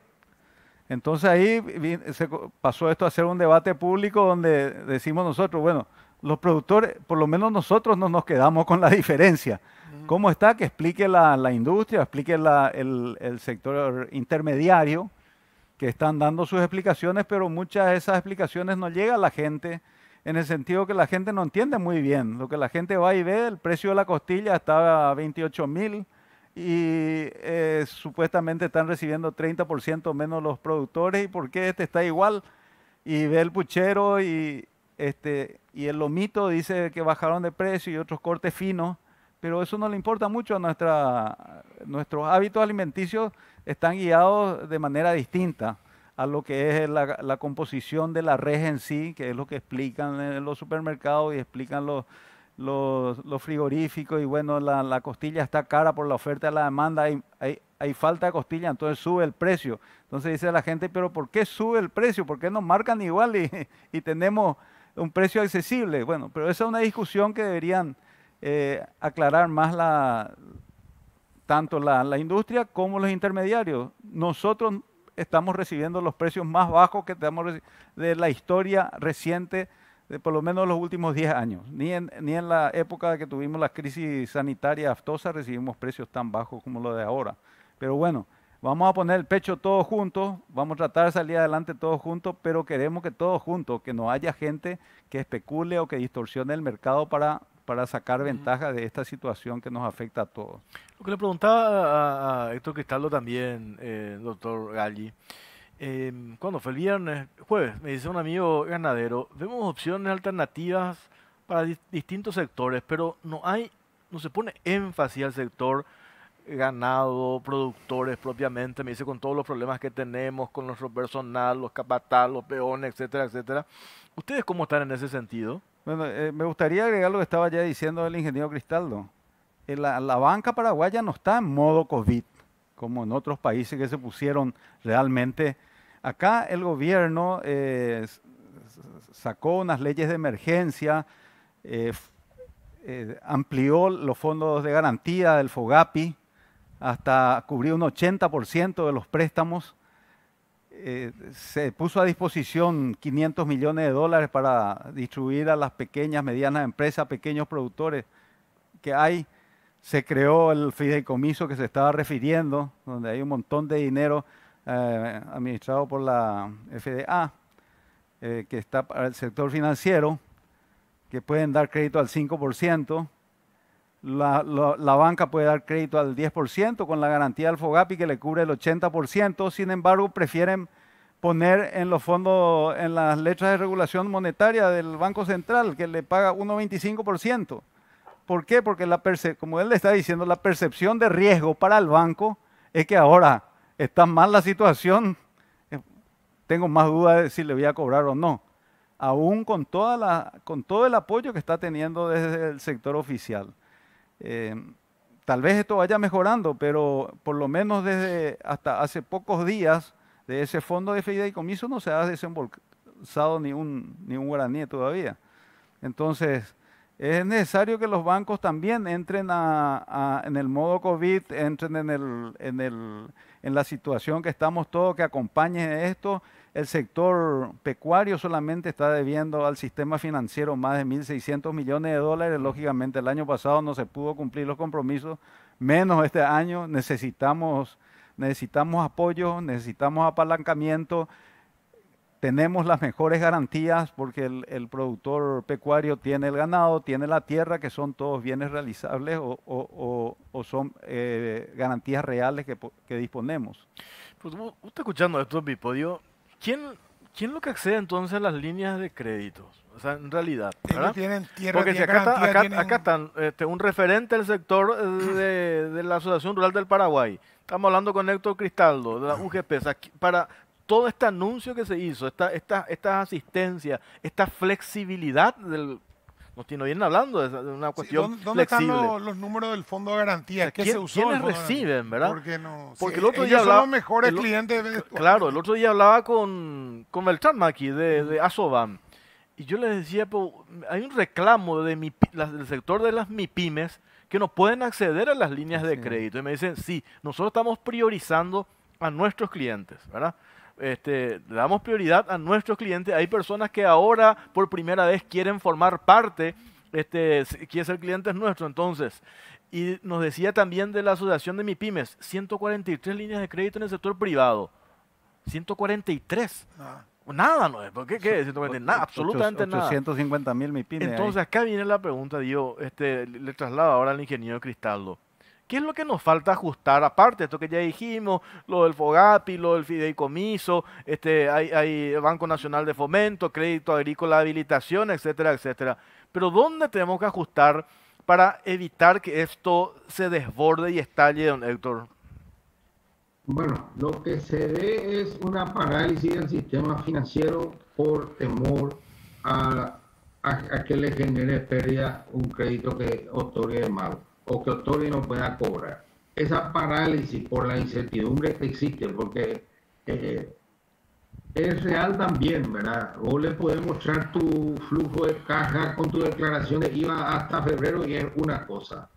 S7: Entonces ahí se pasó esto a ser un debate público donde decimos nosotros, bueno, los productores, por lo menos nosotros no nos quedamos con la diferencia. ¿Cómo está? Que explique la industria, explique el sector intermediario, que están dando sus explicaciones, pero muchas de esas explicaciones no llegan a la gente, en el sentido que la gente no entiende muy bien. Lo que la gente va y ve, el precio de la costilla estaba a 28.000 y supuestamente están recibiendo 30% menos los productores. ¿Y por qué este está igual? Y ve el puchero y el lomito dice que bajaron de precio y otros cortes finos, pero eso no le importa mucho a nuestros hábitos alimenticios. Están guiados de manera distinta a lo que es la composición de la res en sí, que es lo que explican en los supermercados y explican los frigoríficos. Y bueno, la costilla está cara por la oferta y la demanda, hay falta de costilla, entonces sube el precio. Entonces dice la gente, pero ¿por qué sube el precio? ¿Por qué nos marcan igual y tenemos un precio accesible? Bueno, pero esa es una discusión que deberían aclarar más tanto la industria como los intermediarios. Nosotros estamos recibiendo los precios más bajos que tenemos de la historia reciente, de por lo menos los últimos 10 años. Ni en la época que tuvimos la crisis sanitaria aftosa recibimos precios tan bajos como los de ahora. Pero bueno, vamos a poner el pecho todos juntos, vamos a tratar de salir adelante todos juntos, pero queremos que todos juntos, que no haya gente que especule o que distorsione el mercado para sacar ventaja de esta situación que nos afecta a todos.
S1: Lo que le preguntaba a Héctor Cristaldo también, doctor Galli, cuando fue el jueves, me dice un amigo ganadero, vemos opciones alternativas para distintos sectores, pero no se pone énfasis al sector ganado, productores propiamente, me dice, con todos los problemas que tenemos, con nuestro personal, los capataz, los peones, etcétera, etcétera. ¿Ustedes cómo están en ese sentido?
S7: Bueno, me gustaría agregar lo que estaba ya diciendo el ingeniero Cristaldo. La banca paraguaya no está en modo COVID, como en otros países que se pusieron realmente. Acá el gobierno sacó unas leyes de emergencia, amplió los fondos de garantía del FOGAPI hasta cubrir un 80% de los préstamos. Se puso a disposición 500 millones de dólares para distribuir a las pequeñas, medianas empresas, pequeños productores que hay. Se creó el fideicomiso que se estaba refiriendo, donde hay un montón de dinero administrado por la FDA, que está para el sector financiero, que pueden dar crédito al 5%. La banca puede dar crédito al 10% con la garantía del FOGAPI que le cubre el 80%. Sin embargo, prefieren poner en los fondos, en las letras de regulación monetaria del Banco Central, que le paga 1,25%. ¿Por qué? Porque como él le está diciendo, la percepción de riesgo para el banco es que ahora está mal la situación. Tengo más dudas de si le voy a cobrar o no, aún con todo el apoyo que está teniendo desde el sector oficial. Tal vez esto vaya mejorando, pero por lo menos desde hasta hace pocos días de ese fondo de fideicomiso no se ha desembolsado ni un guaraní todavía. Entonces, Es necesario que los bancos también entren en el modo COVID, entren en la situación que estamos todos, que acompañen esto. El sector pecuario solamente está debiendo al sistema financiero más de 1.600 millones de dólares. Lógicamente el año pasado no se pudo cumplir los compromisos, menos este año. Necesitamos apoyo, necesitamos apalancamiento. Tenemos las mejores garantías porque el productor pecuario tiene el ganado, tiene la tierra, que son todos bienes realizables o son garantías reales que disponemos.
S1: Pues usted escuchando esto, Pipodio, ¿quién es lo que accede entonces a las líneas de créditos? O sea, en realidad, ¿verdad?
S2: Ellos tienen tierra,
S1: Porque si acá están un referente del sector de la Asociación Rural del Paraguay. Estamos hablando con Héctor Cristaldo, de la UGP, o sea, para todo este anuncio que se hizo, esta asistencia, esta flexibilidad no vienen hablando de una cuestión
S2: ¿Dónde
S1: flexible.
S2: están los números del fondo de garantía? ¿Qué se usó?
S1: ¿Quiénes reciben, verdad?
S2: Porque
S1: el otro día
S2: ellos
S1: hablaba,
S2: son los mejores clientes.
S1: Claro, el otro día hablaba con Beltrán Maqui de Asoban. Y yo les decía, pues, hay un reclamo del sector de las MIPYMES que no pueden acceder a las líneas de crédito. Y me dicen, sí, nosotros estamos priorizando a nuestros clientes, ¿verdad? Le damos prioridad a nuestros clientes. Hay personas que ahora por primera vez quieren formar parte, quieren ser clientes nuestros. Entonces, y nos decía también de la Asociación de MIPYMES, 143 líneas de crédito en el sector privado. 143. Nada, no es. ¿Por qué? 143. Nada, absolutamente nada.
S7: 850.000 MIPYMES.
S1: Entonces, acá viene la pregunta, Dio, le traslado ahora al ingeniero Cristaldo. ¿Qué es lo que nos falta ajustar? Aparte de esto que ya dijimos, lo del FOGAPI, lo del fideicomiso, hay Banco Nacional de Fomento, Crédito Agrícola de Habilitación, etcétera, etcétera. Pero ¿dónde tenemos que ajustar para evitar que esto se desborde y estalle, don Héctor?
S8: Bueno, lo que se ve es una parálisis del sistema financiero por temor a que le genere pérdida un crédito que otorgue mal o que otorgue y no pueda cobrar. Esa parálisis por la incertidumbre que existe, porque es real también, ¿verdad? Vos le podés mostrar tu flujo de caja con tu declaración de IVA hasta febrero y es una cosa.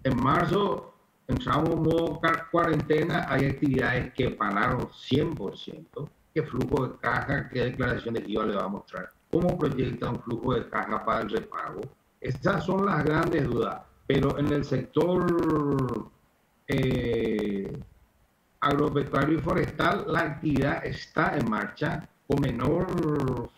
S8: En marzo entramos en modo cuarentena, hay actividades que pararon 100%. ¿Qué flujo de caja, qué declaración de IVA le va a mostrar? ¿Cómo proyecta un flujo de caja para el repago? Esas son las grandes dudas. Pero en el sector agropecuario y forestal, la actividad está en marcha con menor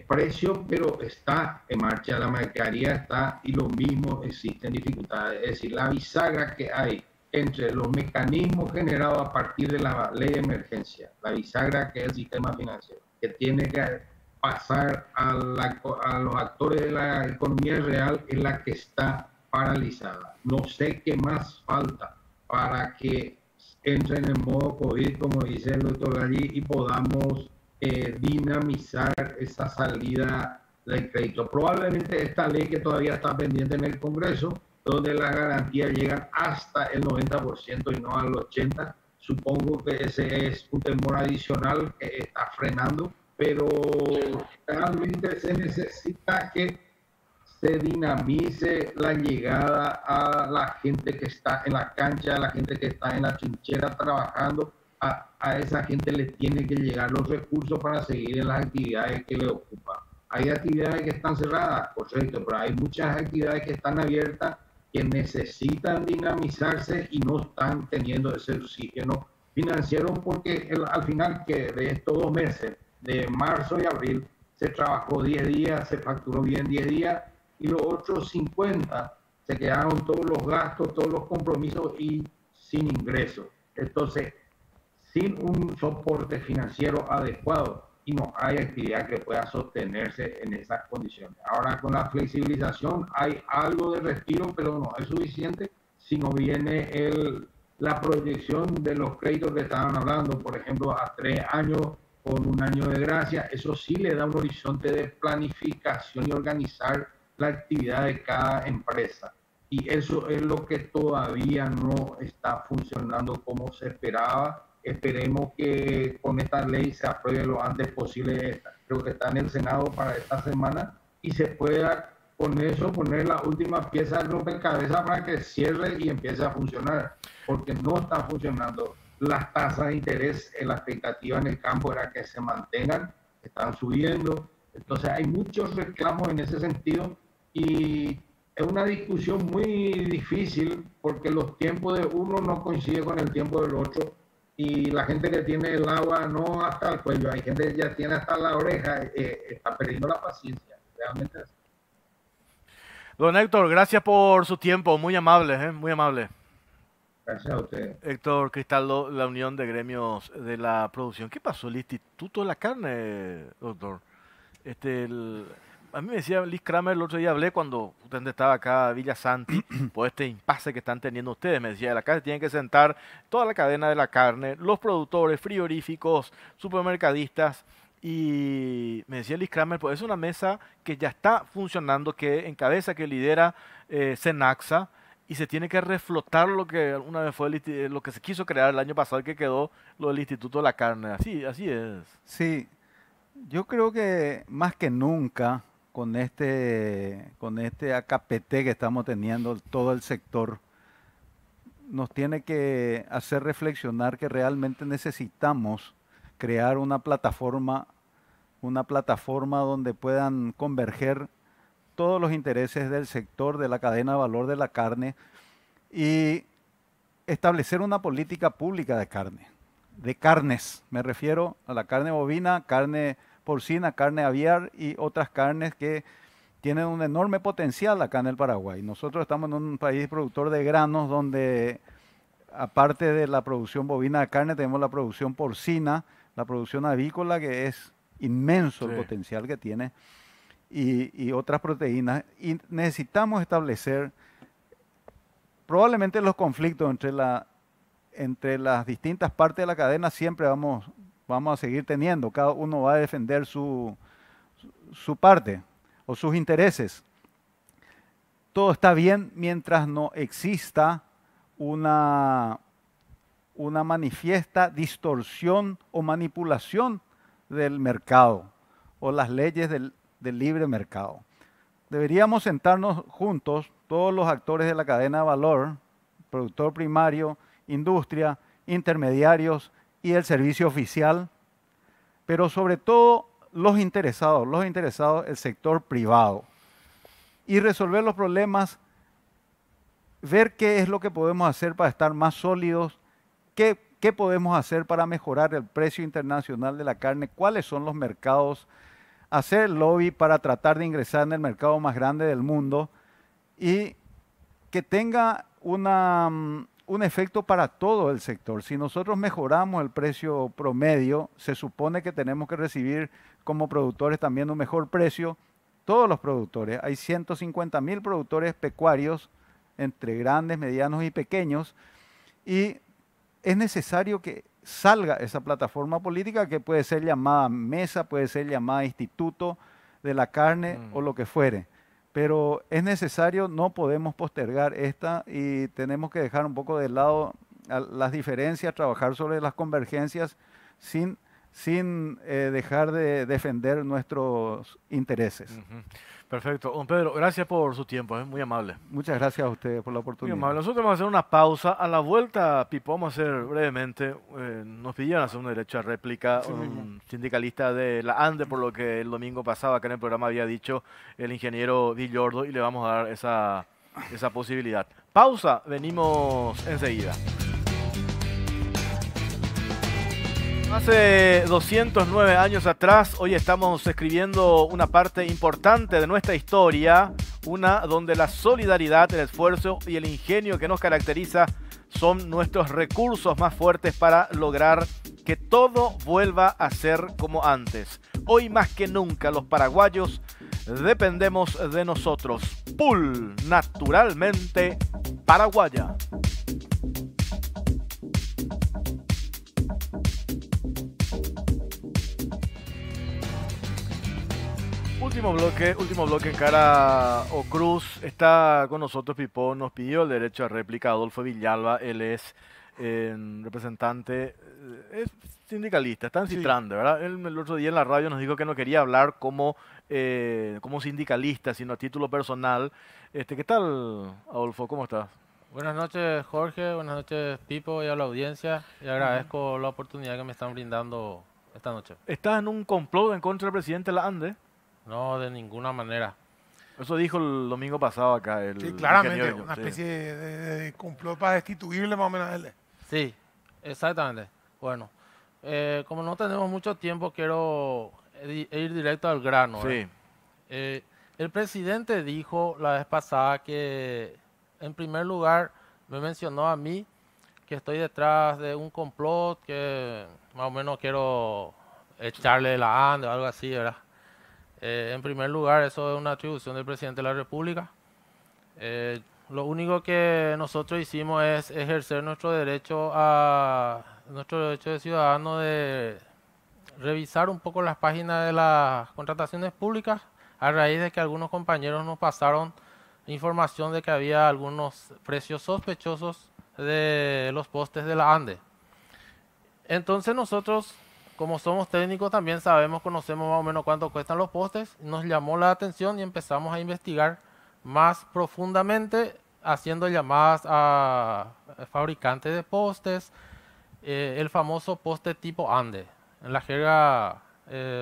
S8: precio, pero está en marcha. La mercadería está y lo mismo existen dificultades. Es decir, la bisagra que hay entre los mecanismos generados a partir de la ley de emergencia, la bisagra que es el sistema financiero, que tiene que pasar a los actores de la economía real, es la que está paralizada. No sé qué más falta para que entren en modo COVID, como dice el doctor Galli, y podamos dinamizar esa salida del crédito. Probablemente esta ley que todavía está pendiente en el Congreso, donde las garantías llegan hasta el 90% y no al 80%, supongo que ese es un temor adicional que está frenando, pero realmente se necesita que se dinamice la llegada a la gente que está en la cancha, a la gente que está en la trinchera trabajando. A esa gente le tienen que llegar los recursos para seguir en las actividades que le ocupan. Hay actividades que están cerradas, correcto, pero hay muchas actividades que están abiertas que necesitan dinamizarse y no están teniendo ese oxígeno financiero porque al final que de estos 2 meses, de marzo y abril, se trabajó 10 días, se facturó bien 10 días, y los otros 50 se quedaron todos los gastos, todos los compromisos y sin ingresos. Entonces, sin un soporte financiero adecuado, y no hay actividad que pueda sostenerse en esas condiciones. Ahora, con la flexibilización hay algo de respiro, pero no es suficiente si no viene la proyección de los créditos que estaban hablando, por ejemplo, a 3 años con 1 año de gracia. Eso sí le da un horizonte de planificación y organizar la actividad de cada empresa, y eso es lo que todavía no está funcionando como se esperaba. Esperemos que con esta ley se apruebe lo antes posible. Creo que está en el Senado para esta semana y se pueda con eso poner la última pieza del rompecabezas para que cierre y empiece a funcionar, porque no está funcionando. Las tasas de interés, la expectativa en el campo era que se mantengan, están subiendo, entonces hay muchos reclamos en ese sentido y es una discusión muy difícil porque los tiempos de uno no coinciden con el tiempo del otro y la gente que tiene el agua no hasta el cuello, hay gente que ya tiene hasta la oreja, está perdiendo la paciencia, realmente.
S1: Don Héctor, gracias por su tiempo, muy amable, muy amable.
S8: Gracias a usted.
S1: Héctor Cristaldo, la Unión de Gremios de la Producción. ¿Qué pasó? El Instituto de la Carne, doctor. A mí me decía Liz Kramer, el otro día hablé cuando usted estaba acá, Villa Santi, por este impasse que están teniendo ustedes. Me decía, acá se tienen que sentar toda la cadena de la carne, los productores, frigoríficos, supermercadistas. Y me decía Liz Kramer, pues es una mesa que ya está funcionando, que encabeza, que lidera Senaxa, y se tiene que reflotar lo que una vez fue lo que se quiso crear el año pasado, que quedó lo del Instituto de la Carne. Así es.
S7: Sí, yo creo que más que nunca con este AKPT que estamos teniendo, todo el sector, nos tiene que hacer reflexionar que realmente necesitamos crear una plataforma donde puedan converger todos los intereses del sector de la cadena de valor de la carne y establecer una política pública de carnes. Me refiero a la carne bovina, carne porcina, carne aviar y otras carnes que tienen un enorme potencial acá en el Paraguay. Nosotros estamos en un país productor de granos donde, aparte de la producción bovina de carne, tenemos la producción porcina, la producción avícola, que es inmenso el potencial que tiene, y otras proteínas. Y necesitamos establecer, probablemente los conflictos entre las distintas partes de la cadena siempre vamos a seguir teniendo. Cada uno va a defender su parte o sus intereses. Todo está bien mientras no exista una manifiesta distorsión o manipulación del mercado o las leyes del libre mercado. Deberíamos sentarnos juntos, todos los actores de la cadena de valor, productor primario, industria, intermediarios y el servicio oficial, pero sobre todo los interesados, el sector privado, y resolver los problemas, ver qué es lo que podemos hacer para estar más sólidos, qué podemos hacer para mejorar el precio internacional de la carne, cuáles son los mercados, hacer el lobby para tratar de ingresar en el mercado más grande del mundo y que tenga un efecto para todo el sector. Si nosotros mejoramos el precio promedio, se supone que tenemos que recibir como productores también un mejor precio. Todos los productores, hay 150.000 productores pecuarios entre grandes, medianos y pequeños, y es necesario que salga esa plataforma política que puede ser llamada mesa, puede ser llamada instituto de la carne o lo que fuere. Pero es necesario, no podemos postergar esta y tenemos que dejar un poco de lado las diferencias, trabajar sobre las convergencias sin dejar de defender nuestros intereses.
S1: Perfecto. Don Pedro, gracias por su tiempo, muy amable.
S7: Muchas gracias a ustedes por la oportunidad.
S1: Muy amable. Nosotros vamos a hacer una pausa. A la vuelta, Pipo, vamos a hacer brevemente, nos pidieron hacer un derecho a réplica, un sindicalista de la ANDE, por lo que el domingo pasado acá en el programa había dicho el ingeniero Villordo, y le vamos a dar esa posibilidad. Pausa, venimos enseguida. Hace 209 años atrás, hoy estamos escribiendo una parte importante de nuestra historia, una donde la solidaridad, el esfuerzo y el ingenio que nos caracteriza son nuestros recursos más fuertes para lograr que todo vuelva a ser como antes. Hoy más que nunca los paraguayos dependemos de nosotros. Pool, naturalmente paraguaya. Último bloque en Cara o Cruz. Está con nosotros Pipo, nos pidió el derecho a réplica Adolfo Villalba. Él es representante, es sindicalista, está en
S2: Sí.
S1: Citrande, ¿verdad? Él el otro día en la radio nos dijo que no quería hablar como sindicalista, sino a título personal. ¿Qué tal, Adolfo? ¿Cómo estás?
S9: Buenas noches, Jorge. Buenas noches, Pipo, y a la audiencia. Y agradezco la oportunidad que me están brindando esta noche.
S1: ¿Estás en un complot en contra del presidente de la ANDE?
S9: No, de ninguna manera.
S1: Eso dijo el domingo pasado acá.
S2: Sí, claramente,
S1: ingeniero,
S2: una
S1: sí.
S2: especie de complot para destituirle más o menos a él.
S9: Sí, exactamente. Bueno, como no tenemos mucho tiempo, quiero ir directo al grano.
S1: Sí.
S9: El presidente dijo la vez pasada que, en primer lugar, me mencionó a mí que estoy detrás de un complot, que más o menos quiero echarle la ANDE o algo así, ¿verdad? En primer lugar, eso es una atribución del presidente de la República. Lo único que nosotros hicimos es ejercer nuestro derecho de ciudadano de revisar un poco las páginas de las contrataciones públicas a raíz de que algunos compañeros nos pasaron información de que había algunos precios sospechosos de los postes de la ANDE. Entonces nosotros, como somos técnicos, también conocemos más o menos cuánto cuestan los postes. Nos llamó la atención y empezamos a investigar más profundamente, haciendo llamadas a fabricantes de postes, el famoso poste tipo ANDE. En la jerga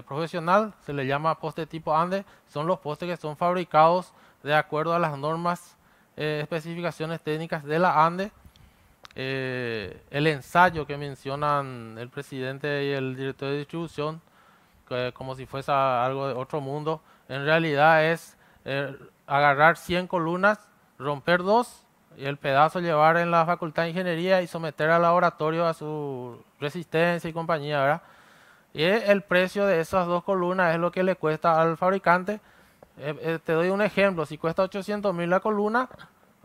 S9: profesional se le llama poste tipo ANDE. Son los postes que son fabricados de acuerdo a las normas, especificaciones técnicas de la ANDE. El ensayo que mencionan el presidente y el director de distribución, como si fuese algo de otro mundo, en realidad es agarrar 100 columnas, romper 2 y el pedazo llevar en la Facultad de Ingeniería y someter al laboratorio a su resistencia y compañía, ¿verdad? Y el precio de esas 2 columnas es lo que le cuesta al fabricante. Te doy un ejemplo: si cuesta 800.000 la columna,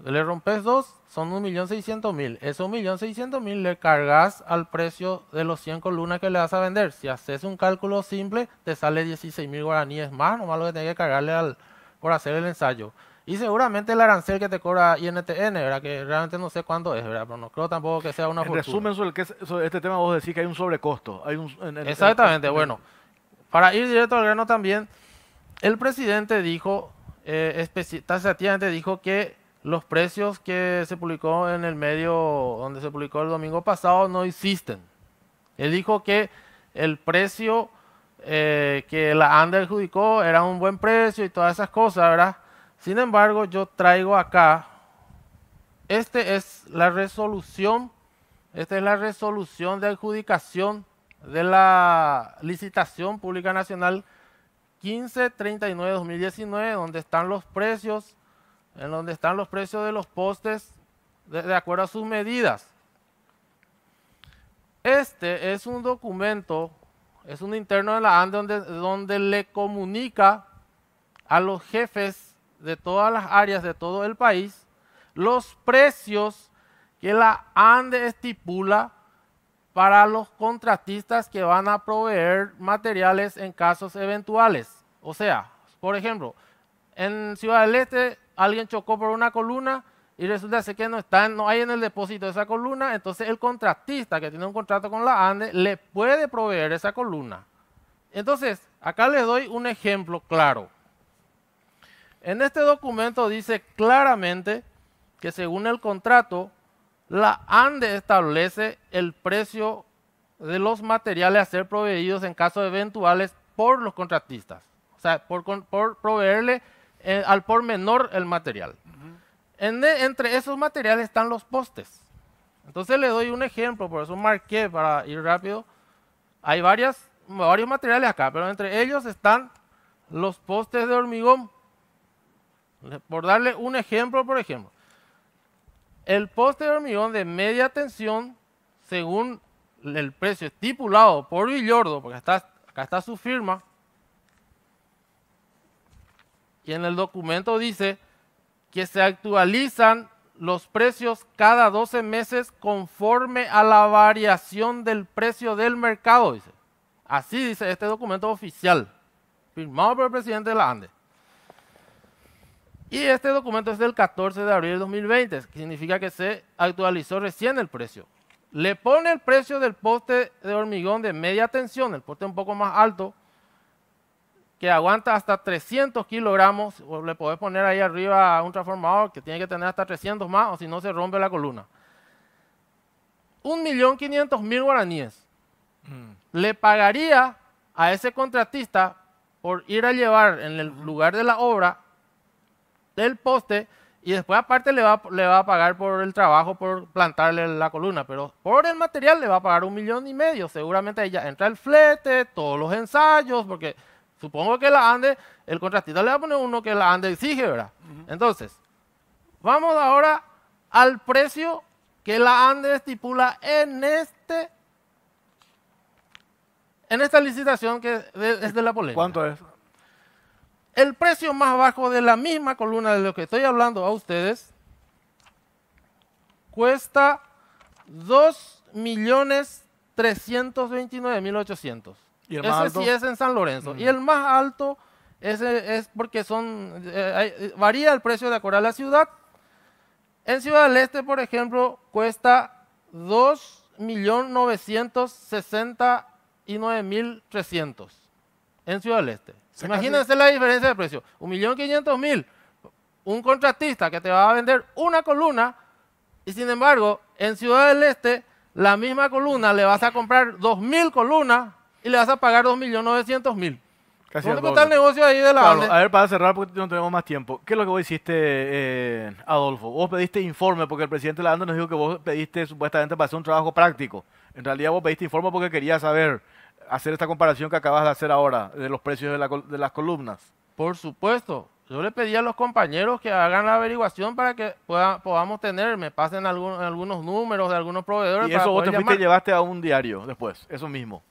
S9: le rompes 2, son 1.600.000. Esos 1.600.000 le cargas al precio de los 100 columnas que le vas a vender. Si haces un cálculo simple, te sale 16.000 guaraníes más, nomás lo que tenés que cargarle por hacer el ensayo. Y seguramente el arancel que te cobra INTN, ¿verdad? Que realmente no sé cuánto es, ¿verdad? Pero no creo tampoco que sea una fortuna.
S1: En resumen, sobre este tema vos decís que hay un sobrecosto.
S9: Exactamente, bueno. Para ir directo al grano también, el presidente dijo, taxativamente dijo que los precios que se publicó en el medio donde se publicó el domingo pasado no existen. Él dijo que el precio que la ANDE adjudicó era un buen precio y todas esas cosas, ¿verdad? Sin embargo, yo traigo acá, esta es la resolución de adjudicación de la licitación pública nacional 1539-2019, donde están los precios, de los postes de acuerdo a sus medidas. Este es un documento, es un interno de la ANDE donde le comunica a los jefes de todas las áreas de todo el país los precios que la ANDE estipula para los contratistas que van a proveer materiales en casos eventuales. O sea, por ejemplo, en Ciudad del Este alguien chocó por una columna y resulta que no hay en el depósito esa columna, entonces el contratista que tiene un contrato con la ANDE le puede proveer esa columna. Entonces, acá les doy un ejemplo claro. En este documento dice claramente que según el contrato, la ANDE establece el precio de los materiales a ser proveídos en casos eventuales por los contratistas. O sea, por proveerle al por menor el material. Entre esos materiales están los postes. Entonces le doy un ejemplo, por eso marqué para ir rápido. Hay varios materiales acá, pero entre ellos están los postes de hormigón. Por darle un ejemplo, por ejemplo, el poste de hormigón de media tensión, según el precio estipulado por Villordo, porque acá está su firma, y en el documento dice que se actualizan los precios cada 12 meses conforme a la variación del precio del mercado, dice. Así dice este documento oficial, firmado por el presidente de la ANDE. Y este documento es del 14 de abril de 2020, que significa que se actualizó recién el precio. le pone el precio del poste de hormigón de media tensión, el poste un poco más alto, que aguanta hasta 300 kilogramos, o le podés poner ahí arriba a un transformador que tiene que tener hasta 300 más, o si no se rompe la columna. 1.500.000 guaraníes. Le pagaría a ese contratista por ir a llevar en el lugar de la obra el poste, y después aparte le va a pagar por el trabajo, por plantarle la columna, pero por el material le va a pagar 1,5 millones. Seguramente ahí ya entra el flete, todos los ensayos, porque supongo que la ANDE, el contratista le va a poner uno que la ANDE exige, ¿verdad? Entonces, vamos ahora al precio que la ANDE estipula en esta licitación que es de la polémica.
S1: ¿Cuánto es?
S9: El precio más bajo de la misma columna de lo que estoy hablando a ustedes cuesta 2.329.800.
S1: ¿Y el más
S9: Ese
S1: alto?
S9: sí es en San Lorenzo. Y el más alto es porque varía el precio de acuerdo a la ciudad. En Ciudad del Este, por ejemplo, cuesta 2.969.300 en Ciudad del Este. Imagínense la diferencia de precio. 1.500.000. Un contratista que te va a vender una columna y sin embargo, en Ciudad del Este, la misma columna le vas a comprar 2.000 columnas y le vas a pagar 2.900.000.
S1: Casi
S9: ¿Dónde
S1: el
S9: está el
S1: doble.
S9: negocio ahí de la
S1: Claro,
S9: ANDE?
S1: a ver, para cerrar, porque no tenemos más tiempo. ¿Qué es lo que vos hiciste, Adolfo? Vos pediste informe porque el presidente de la ANDE nos dijo que vos pediste supuestamente para hacer un trabajo práctico. En realidad vos pediste informe porque querías saber, hacer esta comparación que acabas de hacer ahora de los precios de las columnas.
S9: Por supuesto. Yo le pedí a los compañeros que hagan la averiguación para que podamos tener, me pasen algunos números de algunos proveedores.
S1: Y
S9: para
S1: eso vos
S9: poder
S1: te fuiste y
S9: llamar.
S1: llevaste a un diario después, eso mismo.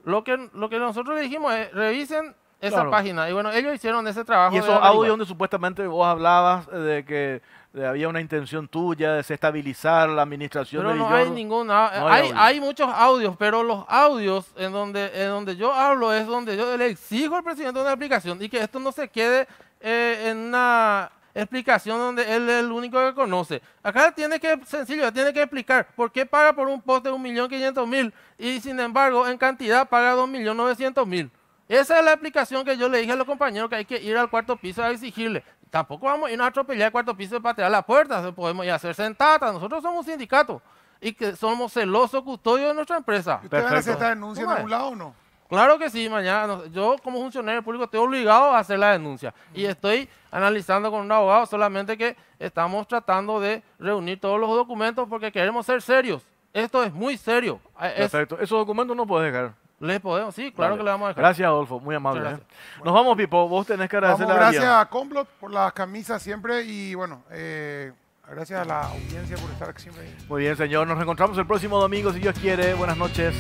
S9: Lo que nosotros le dijimos es, revisen esa
S1: Claro.
S9: página. Y bueno, ellos hicieron ese trabajo.
S1: Y
S9: de
S1: esos
S9: averiguar.
S1: audios donde supuestamente vos hablabas de que había una intención tuya de desestabilizar la administración
S9: Pero
S1: de
S9: no
S1: Villoro.
S9: hay ninguna.
S1: No hay audio.
S9: Hay muchos audios, pero los audios en donde yo hablo es donde yo le exijo al presidente una explicación y que esto no se quede en una explicación donde él es el único que conoce. Acá tiene que explicar por qué paga por un poste 1.500.000 y sin embargo en cantidad paga 2.900.000. Esa es la explicación que yo le dije a los compañeros, que hay que ir al cuarto piso a exigirle. Tampoco vamos a irnos a atropellar al cuarto piso y patear la puerta, podemos ir a hacer sentatas. Nosotros somos un sindicato y que somos celosos custodios de nuestra empresa.
S2: ¿Ustedes van a hacer
S1: Perfecto.
S2: esta denuncia en
S9: ¿Cómo es?
S2: algún lado o no?
S9: Claro que sí, mañana. Yo como funcionario público estoy obligado a hacer la denuncia y estoy analizando con un abogado, solamente que estamos tratando de reunir todos los documentos porque queremos ser serios. Esto es muy serio.
S1: Perfecto. Esos documentos no puedes dejar.
S9: ¿Les podemos? Sí, claro
S1: Vale.
S9: que le vamos a dejar.
S1: Gracias, Adolfo. Muy amable.
S9: Muchas
S1: Nos vamos, Pipo. Vos tenés que agradecerle
S2: Vamos,
S1: a
S2: gracias
S1: Ariel.
S2: a Complot por las camisas siempre y bueno, gracias a la audiencia por estar aquí siempre.
S1: Muy bien, señor. Nos reencontramos el próximo domingo, si Dios quiere. Buenas noches.